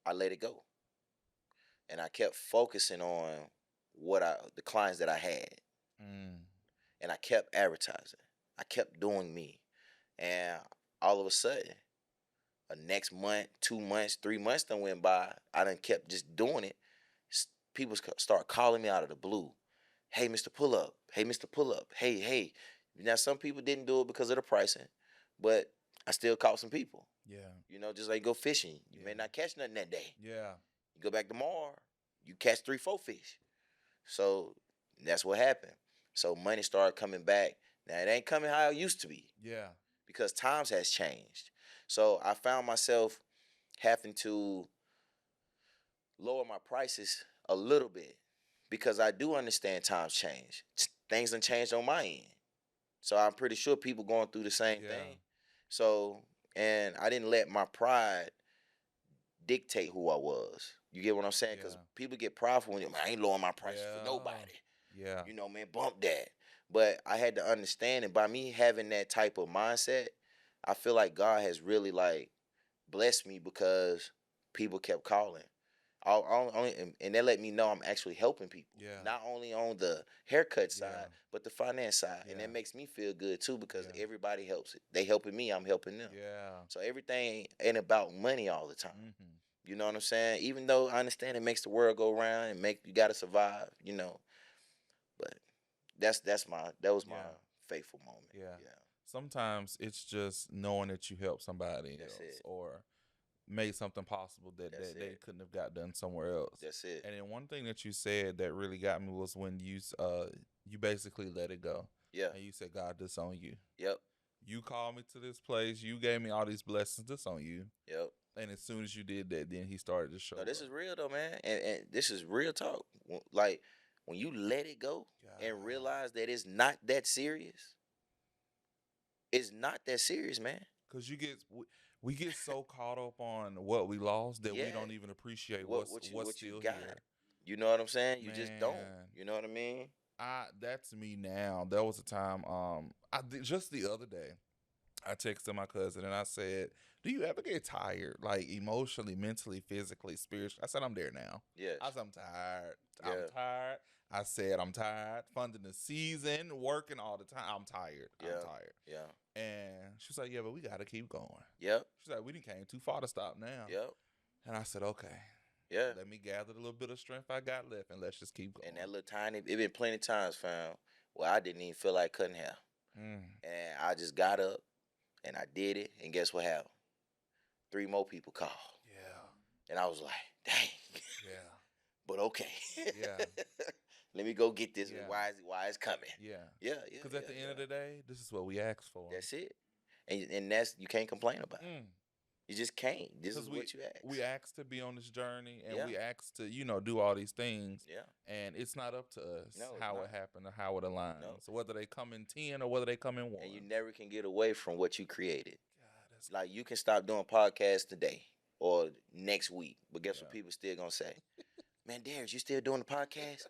I let it go. And I kept focusing on the clients that I had. Mm. And I kept advertising. I kept doing me. And all of a sudden, a next month, 2 months, 3 months done went by. I done kept just doing it. People start calling me out of the blue. Hey, Mr. Pull Up. Hey, Mr. Pull Up. Hey, hey. Now, some people didn't do it because of the pricing, but I still caught some people. Yeah. You know, just like go fishing. You may Yeah. not catch nothing that day. Yeah. You go back tomorrow, you catch 3, 4 fish. So that's what happened. So money started coming back. Now it ain't coming how it used to be Yeah. because times has changed. So I found myself having to lower my prices a little bit because I do understand times change. Things done changed on my end. So I'm pretty sure people going through the same Yeah. thing. So, and I didn't let my pride dictate who I was. You get what I'm saying? Because Yeah. people get prideful when I ain't lowering my prices for Yeah. nobody. Yeah. You know, man, bump that. But I had to understand, and by me having that type of mindset, I feel like God has really like blessed me because people kept calling. And they let me know I'm actually helping people. Yeah. Not only on the haircut side, Yeah. but the finance side. And Yeah. that makes me feel good too because Yeah. everybody helps it. They helping me, I'm helping them. Yeah. So everything ain't about money all the time. Mm-hmm. You know what I'm saying? Even though I understand it makes the world go round and you gotta survive, you know. But that was my Yeah. faithful moment. Yeah. Yeah. Sometimes it's just knowing that you helped somebody That's else it. or made something possible that That's they it. couldn't have got done somewhere else. That's it. And then one thing that you said that really got me was when you basically let it go. Yeah. And you said, God, this on you. Yep. You called me to this place. You gave me all these blessings. This on you. Yep. And as soon as you did that, then he started to show No, this up. is real though, man. And this is real talk. Like when you let it go and God. realize that it's not that serious, it's not that serious, man. Because we get so caught up on what we lost that we Yeah. don't even appreciate What what's you still got. here. You know what I'm saying? You just don't. Man. You know what I mean? That's me now. There was a time just the other day I texted my cousin and I said, do you ever get tired, like emotionally, mentally, physically, spiritually? I said, I'm there now. Yes. I said, I'm tired. Yeah. I'm tired. I said, I'm tired. Funding the season, working all the time. I'm tired. Yeah. I'm tired. Yeah. And she was like, yeah, but we got to keep going. Yep. She's like, we didn't came too far to stop now. Yep. And I said, okay. Yeah. Let me gather the little bit of strength I got left and let's just keep going. And that little tiny, it been plenty times found where I didn't even feel like cutting hair. Mm. And I just got up and I did it. And guess what happened? 3 more people called. Yeah. And I was like, dang. Yeah. But okay. Yeah. Let me go get this. Yeah. Why it's coming. Yeah. Yeah. Because at the end of the day, this is what we asked for. That's it. And that's, you can't complain about it. Mm. You just can't. This is 'Cause what you ask. We asked to be on this journey and Yeah. we asked to, do all these things. Yeah. And it's not up to us No, it's how not. it happened or how it aligns. No. So whether they come in 10 or whether they come in 1. And you never can get away from what you created. God, That's Like you can stop doing podcasts today or next week, but guess what Yeah. people still gonna say? Man, Darius, you still doing the podcast?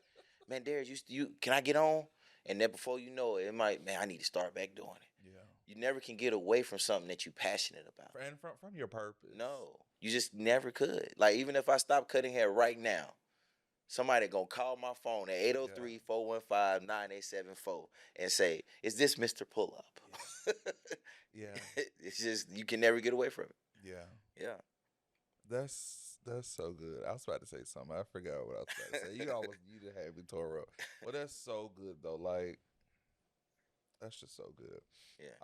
Man, Darius, you can I get on? And then before you know it, it might, man, I need to start back doing it. yeah. You never can get away from something that you're passionate about. And from your purpose. No, you just never could. Like even if I stop cutting hair right now, somebody gonna call my phone at 803-415-9874 and say, "Is this Mr. Pull Up?" Yeah. It's just you can never get away from it. Yeah. Yeah. That's so good. I was about to say something. I forgot what I was about to say. You just had me tore up. Well, that's so good though. Like that's just so good. Yeah.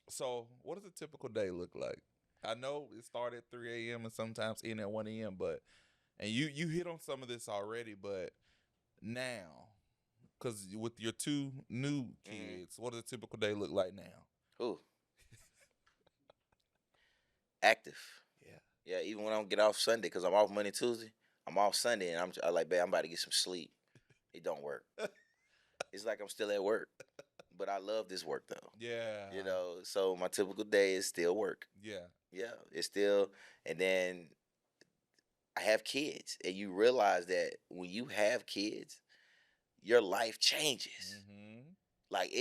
So what does a typical day look like? I know it started at 3 a.m. and sometimes end at 1 a.m. And you hit on some of this already, but now, because with your two new kids, what does a typical day look like now? Ooh. Active. Yeah. Yeah, even when I don't get off Sunday, because I'm off Monday, Tuesday, I'm off Sunday, and I like, babe, I'm about to get some sleep. It don't work. It's like I'm still at work, but I love this work though. Yeah. You know, so my typical day is still work. Yeah. Yeah, it's still, and then I have kids, and you realize that when you have kids, your life changes. Mm-hmm. Like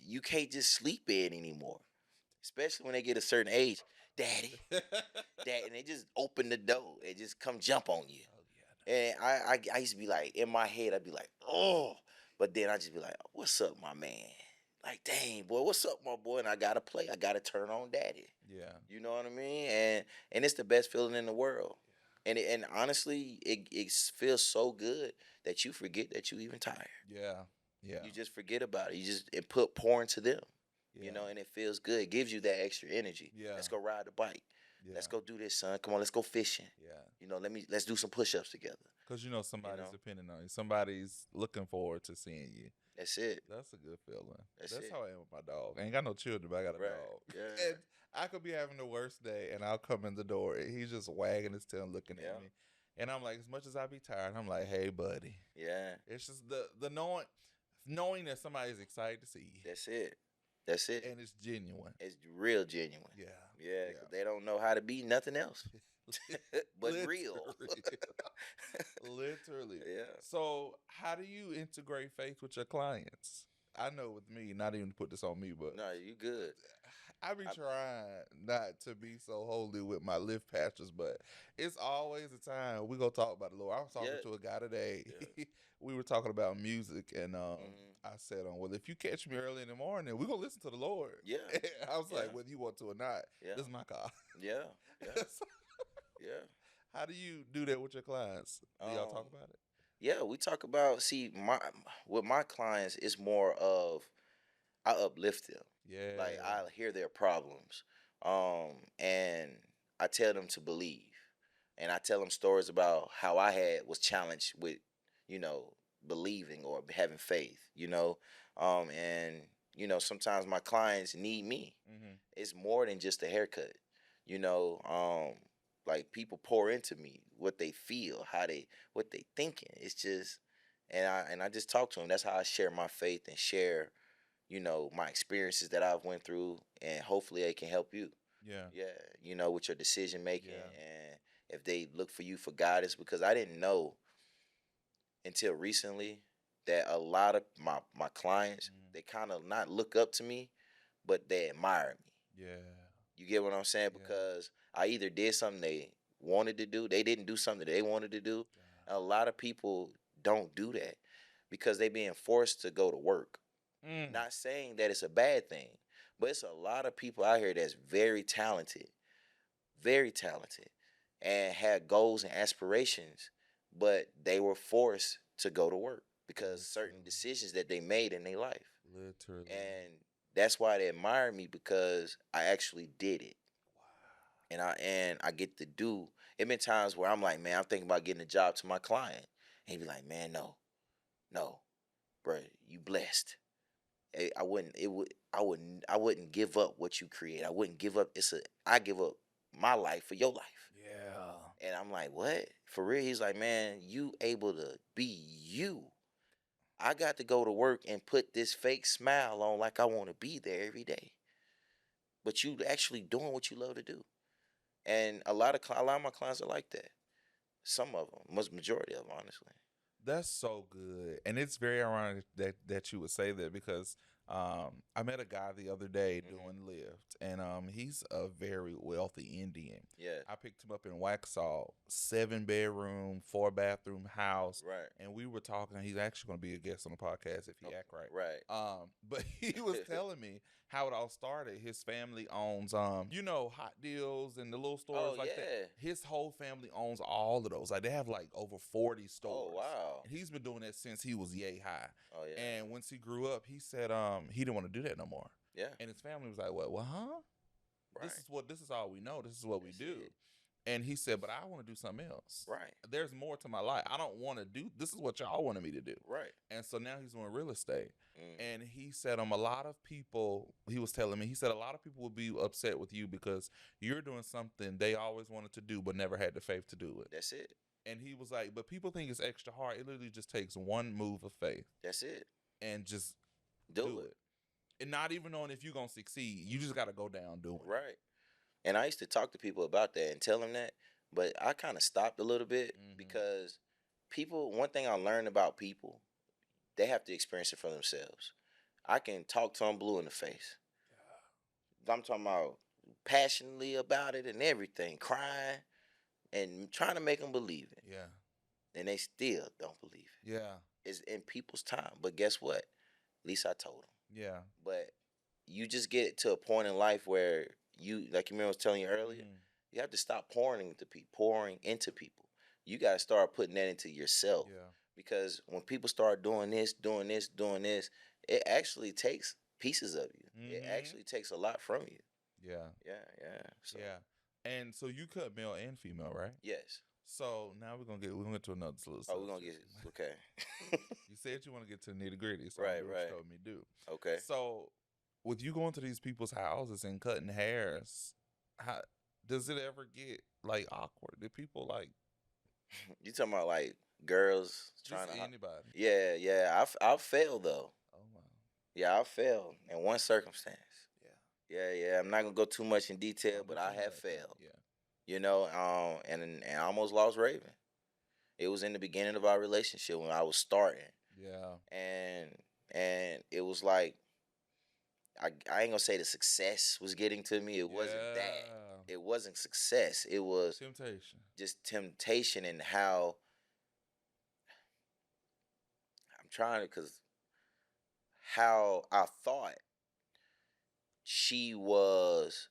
you can't just sleep in anymore, especially when they get a certain age. Daddy, dad, and they just open the door and just come jump on you. Oh yeah. And I used to be like, in my head, I'd be like, oh, but then I just be like, what's up, my man? Like, dang, boy, what's up, my boy? And I gotta play. I gotta turn on daddy. Yeah. You know what I mean? And it's the best feeling in the world. And honestly, it feels so good that you forget that you even tired. Yeah. Yeah. You just forget about it. You just pour into them. Yeah. You know, and it feels good. It gives you that extra energy. Yeah. Let's go ride the bike. Yeah. Let's go do this, son. Come on, let's go fishing. Yeah. You know, let's do some push-ups together. Because somebody's know? depending on you. Somebody's looking forward to seeing you. That's it. That's a good feeling. That's That's it. how I am with my dog. I ain't got no children, but I got a Right. dog. Yeah. And I could be having the worst day, and I'll come in the door, and he's just wagging his tail, looking Yeah. at me, and I'm like, as much as I be tired, I'm like, hey, buddy. Yeah. It's just the knowing that somebody's excited to see you, That's it. That's it. and it's genuine. It's real genuine. Yeah. Yeah, 'cause they don't know how to be nothing else but real. Literally. Yeah. So, how do you integrate faith with your clients? I know with me, not even to put this on me, but No, you good. I be trying not to be so holy with my lift pastors, but it's always a time we gonna talk about the Lord. I was talking Yeah. to a guy today. Yeah. We were talking about music, and Mhm. I said, well, if you catch me early in the morning, we're gonna listen to the Lord. Yeah. I was like, Yeah. whether you want to or not, Yeah. this is my car. Yeah. Yeah. So, Yeah. how do you do that with your clients? Do y'all talk Um, about it? Yeah, we talk about with my clients it's more of I uplift them. Yeah. Like I hear their problems. And I tell them to believe. And I tell them stories about how I was challenged with, believing or having faith. And sometimes my clients need me. Mm-hmm. It's more than just a haircut. You know, like people pour into me what they feel, what they thinking. It's just and I just talk to them. That's how I share my faith and share, my experiences that I've went through, and hopefully they can help you. Yeah. Yeah, with your decision making, Yeah. and if they look for you for guidance, because I didn't know until recently that a lot of my clients, Mhm. they kind of not look up to me, but they admire me. Yeah. You get what I'm saying? Yeah. Because I either did something they wanted to do, they didn't do something they wanted to do. Yeah. A lot of people don't do that because they being forced to go to work. Mm. Not saying that it's a bad thing, but it's a lot of people out here that's very talented, and had goals and aspirations, but they were forced to go to work because certain Literally. decisions that they made in their life. Literally. And that's why they admire me, because I actually did it. Wow. And I get to do. It been times where I'm like, man, I'm thinking about getting a job to my client, and he be like, man, no, bro, you blessed. I wouldn't give up what you create. I wouldn't give up. I give up my life for your life. Yeah. And I'm like, what? For real? He's like, man, you able to be you. I got to go to work and put this fake smile on like I want to be there every day. but you actually doing what you love to do. And a lot of my clients are like that. Some of them, most majority of them, honestly. That's so good, and it's very ironic that you would say that because I met a guy the other day Mhm. doing Lyft, and he's a very wealthy Indian. Yeah. I picked him up in Waxhaw, 7-bedroom, 4-bathroom house, Right. and we were talking. He's actually going to be a guest on the podcast if he Okay. act right. Right. But he was telling me how it all started. His family owns, Hot Deals and the little stores Oh, like that. yeah. His whole family owns all of those. Like they have like over 40 stores. Oh, wow. And he's been doing that since he was yay high. Oh, yeah. And once he grew up, he said he didn't want to do that no more. Yeah. And his family was like, "What? Well, huh? Right. This is all we know. This is what we That's do." it. And he said, "But I want to do something else. Right. There's more to my life. I don't want to do this. Is what y'all wanted me to do." Right. And so now he's doing real estate. Mm. And he said, a lot of people, he was telling me, he said, a lot of people will be upset with you because you're doing something they always wanted to do but never had the faith to do it. That's it. And he was like, but people think it's extra hard. It literally just takes one move of faith That's it. and just Do it. And not even knowing if you're going to succeed. You just got to go down doing it. Right. And I used to talk to people about that and tell them that, but I kind of stopped a little bit Mhm. because one thing I learned about people, they have to experience it for themselves. I can talk to them blue in the face. I'm talking about passionately about it and everything, crying and trying to make them believe it. Yeah. And they still don't believe it. Yeah. It's in people's time. But guess what? At least I told them. Yeah. But you just get to a point in life where you, like you remember I was telling you earlier, Mhm. you have to stop pouring into people. You got to start putting that into yourself. Yeah. Because when people start doing this, it actually takes pieces of you. It Mhm. actually takes a lot from you. Yeah. Yeah. So, Yeah. And so you cut male and female, right? yes. So now we're gonna get to another little. Oh, we're going to get, okay. You said you want to get to the nitty gritty, so Right, I'm doing what right. you told me to do. Okay. So, with you going to these people's houses and cutting hairs, how does it ever get like awkward? Do people like You talking about like girls trying just to. anybody? Yeah. I've failed though. Oh wow, Yeah, I failed in one circumstance. yeah. Yeah. I'm not gonna go too much in detail, Don't but do I too have much. failed. Yeah, You know, and I almost lost Raven. It was in the beginning of our relationship when I was starting, yeah, and it was like I ain't gonna say the success was getting to me. It wasn't that. Yeah. It wasn't success. It was Temptation. just temptation and how I'm trying to, cause how I thought she was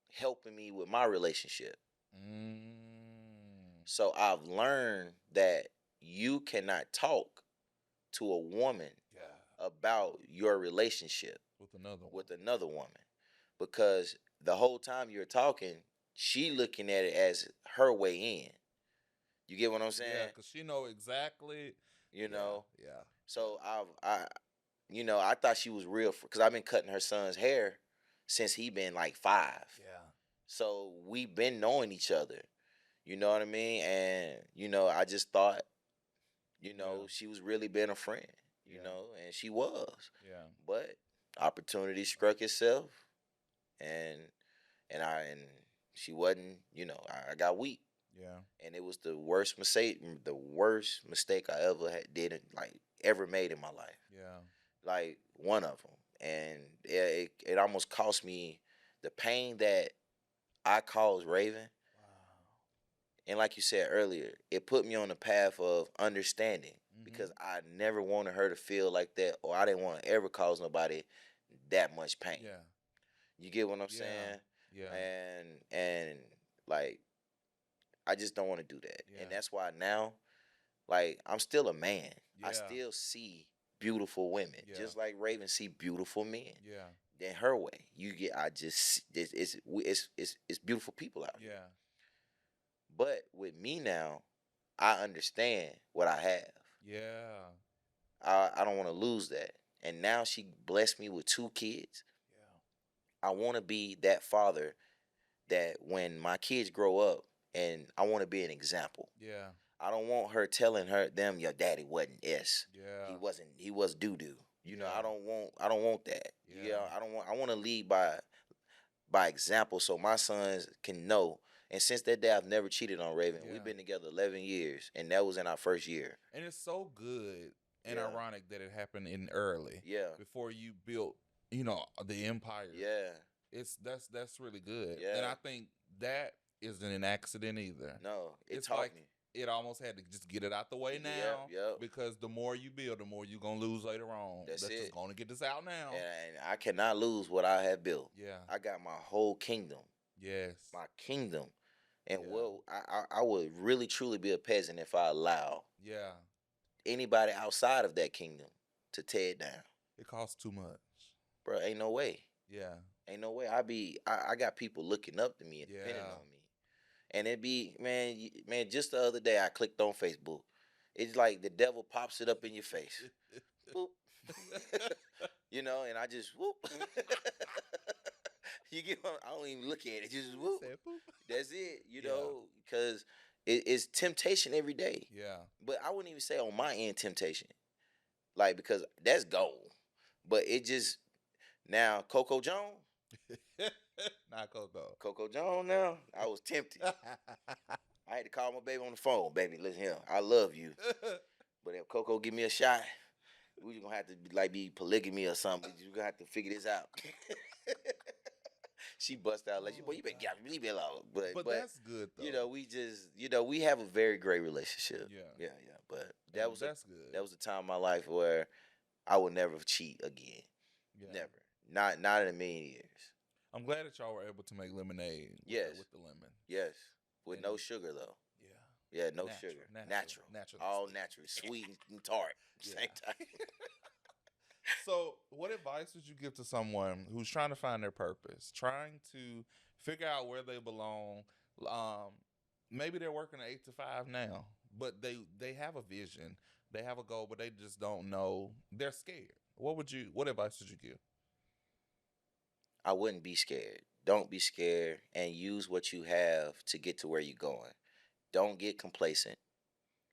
helping me with my relationship. Mm. So I've learned that you cannot talk to a woman Yeah, about your relationship with another one. with another woman because the whole time you're talking, she looking at it as her way in. You get what I'm saying? Yeah, because she know exactly. You know. Yeah. So I thought she was real because I've been cutting her son's hair since he been like 5. Yeah. So we been knowing each other. You know what I mean? And I just thought, Yeah. she was really being a friend. You Yeah. know, and she was. Yeah. But opportunity struck itself, and she wasn't. I got weak, Yeah. and it was the worst mistake. The worst mistake I ever ever made in my life. Yeah. Like one of them, and it almost cost me the pain that I caused Raven. Wow. And like you said earlier, it put me on the path of understanding Mhm. because I never wanted her to feel like that, or I didn't want to ever cause nobody that much pain. Yeah. You get what I'm Yeah. saying? Yeah. And like, I just don't want to do that. Yeah. And that's why now, like, I'm still a man. I Yeah. still see beautiful women, Yeah. just like Raven see beautiful men. Yeah. In her way, it's beautiful people out here. Yeah. But with me now, I understand what I have. Yeah. I don't want to lose that. And now she blessed me with 2 kids. Yeah. I want to be that father that when my kids grow up, and I want to be an example. Yeah. I don't want her telling them your daddy wasn't S. Yeah. He was doo-doo. You know, Yeah. I don't want that. Yeah. I want to lead by example so my sons can know. And since that day, I've never cheated on Raven. Yeah. We've been together 11 years, and that was in our first year. And it's so good and Yeah. ironic that it happened in early. Yeah. Before you built, the empire. Yeah. That's really good. Yeah. And I think that isn't an accident either. No, it It's taught like me. it almost had to just get it out the way Yep, now. yep. Because the more you build, the more you're gonna lose later on. That's Let's it. just gonna get this out now. And I cannot lose what I have built. Yeah. I got my whole kingdom. Yes. My kingdom. And Yeah. well, I would really truly be a peasant if I allow Yeah. anybody outside of that kingdom to tear it down. It costs too much. Bro, ain't no way. Yeah. Ain't no way. I got people looking up to me and depending Yeah. on me. And it be, man, just the other day I clicked on Facebook. It's like the devil pops it up in your face. Boop. And I just whoop. You get what I don't even look at it. Just whoop. Said poop. That's it, Yeah. because it's temptation every day. Yeah. But I wouldn't even say on my end temptation. Like, because that's gold. But it just, now, Coco Jones, Not Coco. Coco Jones now, I was tempted. I had to call my baby on the phone. Baby, listen here, I love you. But if Coco give me a shot, we gonna have to be polygamy or something. You gonna have to figure this out. She bust out like, boy, you better leave me alone. But that's good though. we just, we have a very great relationship. Yeah. Yeah. But That's good. that was a time in my life where I would never cheat again. Yeah. Never. Not in a million years. I'm glad that y'all were able to make lemonade. Yes. With the lemon. Yes. With And- no sugar though. Yeah. Yeah, no Natural, sugar. natural, Natural. natural. All natural. Sweet and tart. Yeah. Same time. So, what advice would you give to someone who's trying to find their purpose, trying to figure out where they belong? Maybe they're working an 8 to 5 now, but they have a vision, they have a goal, but they just don't know. They're scared. What advice would you give? I wouldn't be scared. Don't be scared and use what you have to get to where you're going. Don't get complacent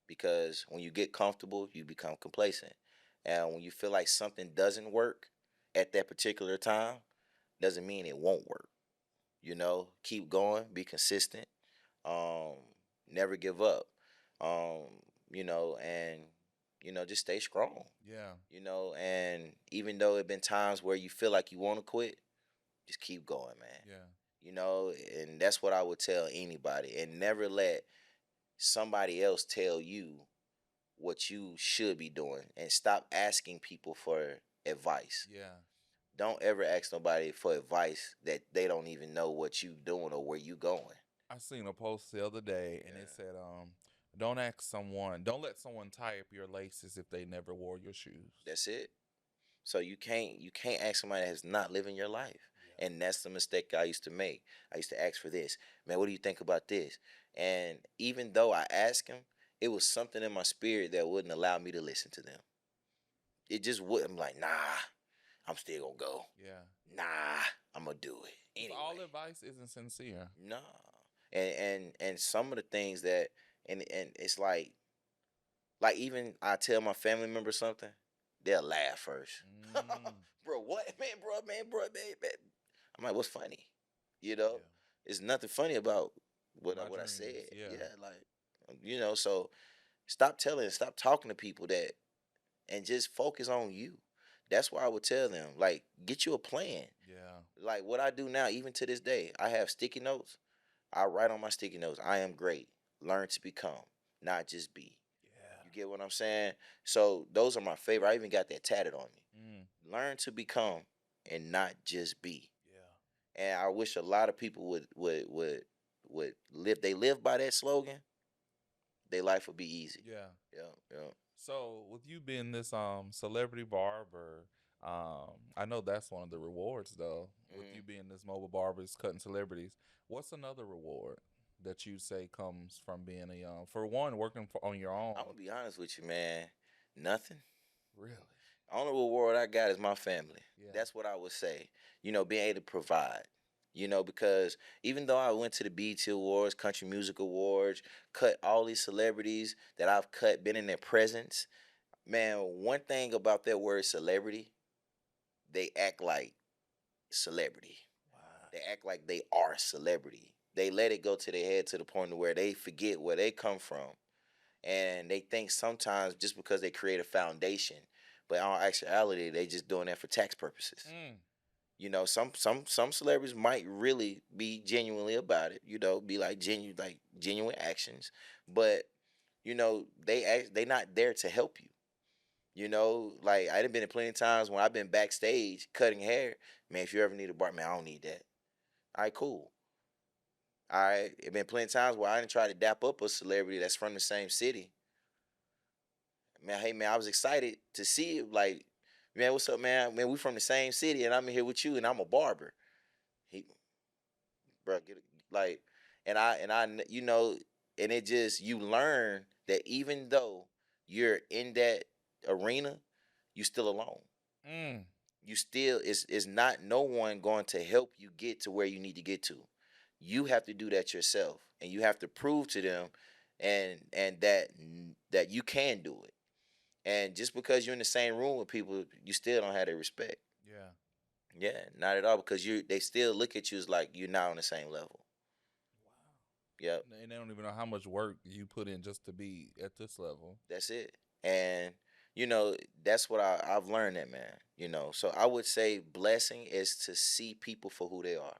because when you get comfortable, you become complacent. And when you feel like something doesn't work at that particular time, doesn't mean it won't work. Keep going, be consistent, never give up. Just stay strong. Yeah. And even though it been times where you feel like you want to quit, just keep going, man. Yeah. And that's what I would tell anybody. And never let somebody else tell you what you should be doing. And stop asking people for advice. Yeah. Don't ever ask nobody for advice that they don't even know what you doing or where you going. I seen a post the other day and it said, don't let someone tie up your laces if they never wore your shoes. That's it. So you can't ask somebody that has not living your life. Yeah. And that's the mistake I used to make. I used to ask for this. Man, what do you think about this? And even though I asked him, it was something in my spirit that wouldn't allow me to listen to them. It just wouldn't. I'm like, nah, I'm still gonna go. Yeah. Nah, I'm gonna do it anyway. All advice isn't sincere. Nah. And some of the things that and it's like even I tell my family members something, they'll laugh first. Bro, what? Man. I'm like, what's funny? Yeah. It's nothing funny about what My I dreams, said. yeah. So stop talking to people that and just focus on you. That's why I would tell them, like, get you a plan. Yeah. Like what I do now, even to this day, I have sticky notes. I write on my sticky notes, I am great. Learn to become, not just be. Yeah. You get what I'm saying? So those are my favorite. I even got that tatted on me. Learn to become and not just be. Yeah. And I wish a lot of people would live by that slogan, their life would be easy. Yeah. Yeah. So with you being this celebrity barber, I know that's one of the rewards though. With you being this mobile barber, cutting celebrities, what's another reward that you say comes from being working on your own? I'm gonna be honest with you, man. Nothing. Really? Only reward I got is my family. Yeah. That's what I would say. Being able to provide. Because even though I went to the BET Awards, Country Music Awards, cut all these celebrities that I've cut, been in their presence, Man, one thing about that word celebrity, they act like celebrity. Wow. They act like they are celebrity. They let it go to their head to the point where they forget where they come from. And they think sometimes just because they create a foundation, but in all actuality, they just doing that for tax purposes. Mm. You know, some celebrities might really be genuinely about it. You know, be like genuine actions, but you know they not there to help you. You know, like I done been in plenty of times when I've been backstage cutting hair. Man, if you ever need a barber, man, I don't need that. All right, cool. All right, it been plenty of times where I didn't try to dap up a celebrity that's from the same city. Man, hey man, I was excited to see it. Like, man, what's up, man? Man, we from the same city, and I'm in here with you, and I'm a barber. He, bro, get it, like, you know, and it just you learn that even though you're in that arena, you still alone. Mm. You still is not no one going to help you get to where you need to get to. You have to do that yourself, and you have to prove to them, and that you can do it. And just because you're in the same room with people, you still don't have their respect. Yeah. Yeah, not at all, because they still look at you as like you're not on the same level. Yep, And they don't even know how much work you put in just to be at this level. that's it. And you know, that's what I've learned that, man. You know, so I would say blessing is to see people for who they are.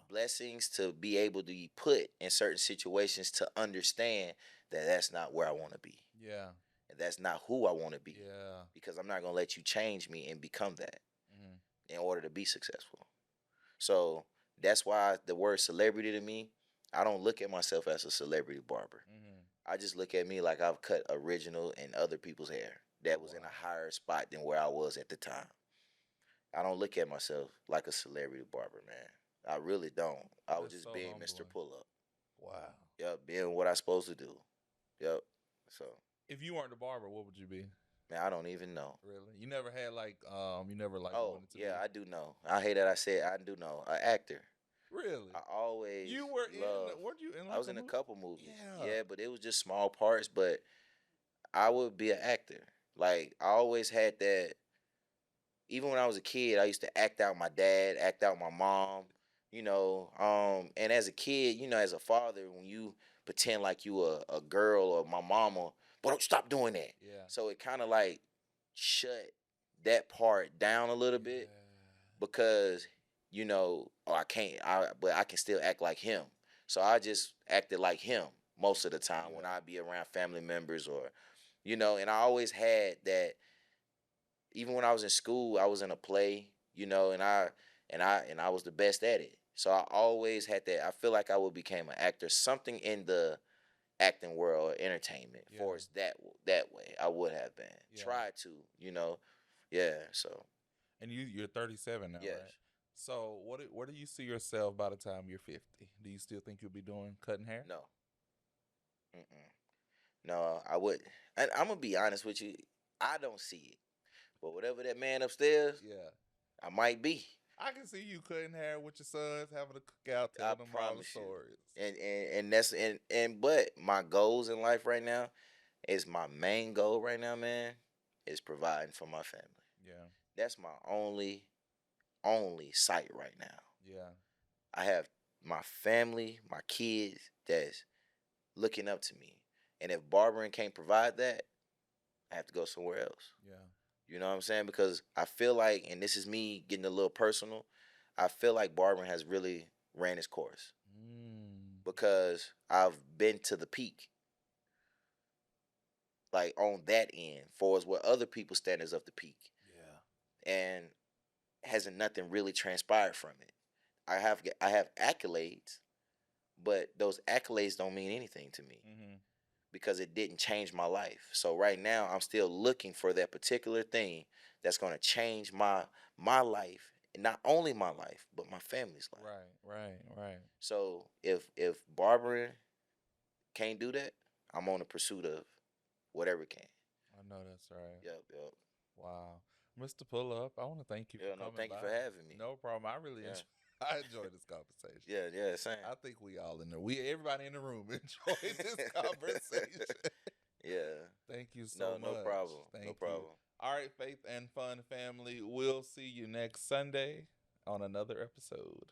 Blessings to be able to be put in certain situations to understand that that's not where I want to be. Yeah. And that's not who I want to be. Yeah. Because I'm not going to let you change me and become that Mhm. in order to be successful. So that's why the word celebrity to me, I don't look at myself as a celebrity barber. Mhm. I just look at me like I've cut original and other people's hair that was in Wow. a higher spot than where I was at the time. I don't look at myself like a celebrity barber, man. I really don't. I was That's just so being Mr. humbling. Pull Up. Wow. Yep, being what I supposed to do. Yep. So, If you weren't the barber, what would you be? man, I don't even know. Really? You never had like you never like Oh, wanted to yeah, be? I do know. I hate that I said I do know. An actor. Really? I always You were love. weren't you in I like was a in a movie? couple movies. Yeah. Yeah, but it was just small parts. But I would be an actor. Like I always had that. Even when I was a kid, I used to act out my dad, act out my mom. You know, and as a kid, you know, as a father, when you pretend like you a girl or my mama, but don't stop doing that. Yeah. So it kind of like shut that part down a little bit because you know, oh, but I can still act like him. So I just acted like him most of the time when Yeah. I be around family members or, you know, and I always had that. Even when I was in school, I was in a play, you know, and I was the best at it. So I always had that. I feel like I would became an actor, something in the acting world or entertainment. Yeah. For us that way, I would have been Yeah. tried to, you know, yeah. So And you're 37 now, yes. right? So where do you see yourself by the time you're 50? Do you still think you'll be doing cutting hair? No. Mm-mm. No, I would. And I'm gonna be honest with you. I don't see it. But whatever that man upstairs, Yeah. I might be. I can see you cutting hair with your sons, having a cookout, I telling them all the promise you. stories. And that's and but my goals in life right now is my main goal right now, man, is providing for my family. Yeah. That's my only sight right now. Yeah. I have my family, my kids that's looking up to me. And if barbering can't provide that, I have to go somewhere else. Yeah. You know what I'm saying? Because I feel like, and this is me getting a little personal, I feel like barbering has really ran its course because I've been to the peak, like on that end, for as what other people's standards of the peak, Yeah. and hasn't nothing really transpired from it. I have accolades, but those accolades don't mean anything to me Mm-hmm. because it didn't change my life. So right now, I'm still looking for that particular thing that's going to change my life, and not only my life, but my family's life. Right. So if barbering can't do that, I'm on the pursuit of whatever can. I know that's right. Yep. Wow. Mr. Pull Up, I want to thank you Yeah, for no, coming thank you by. for having me. No problem. I really Yeah. I enjoyed this conversation. Yeah, same. I think we all in there. Everybody in the room enjoyed this conversation. Yeah. Thank Thank you so much. No problem. Thank No you. problem. All right, Faith and Fun family. We'll see you next Sunday on another episode.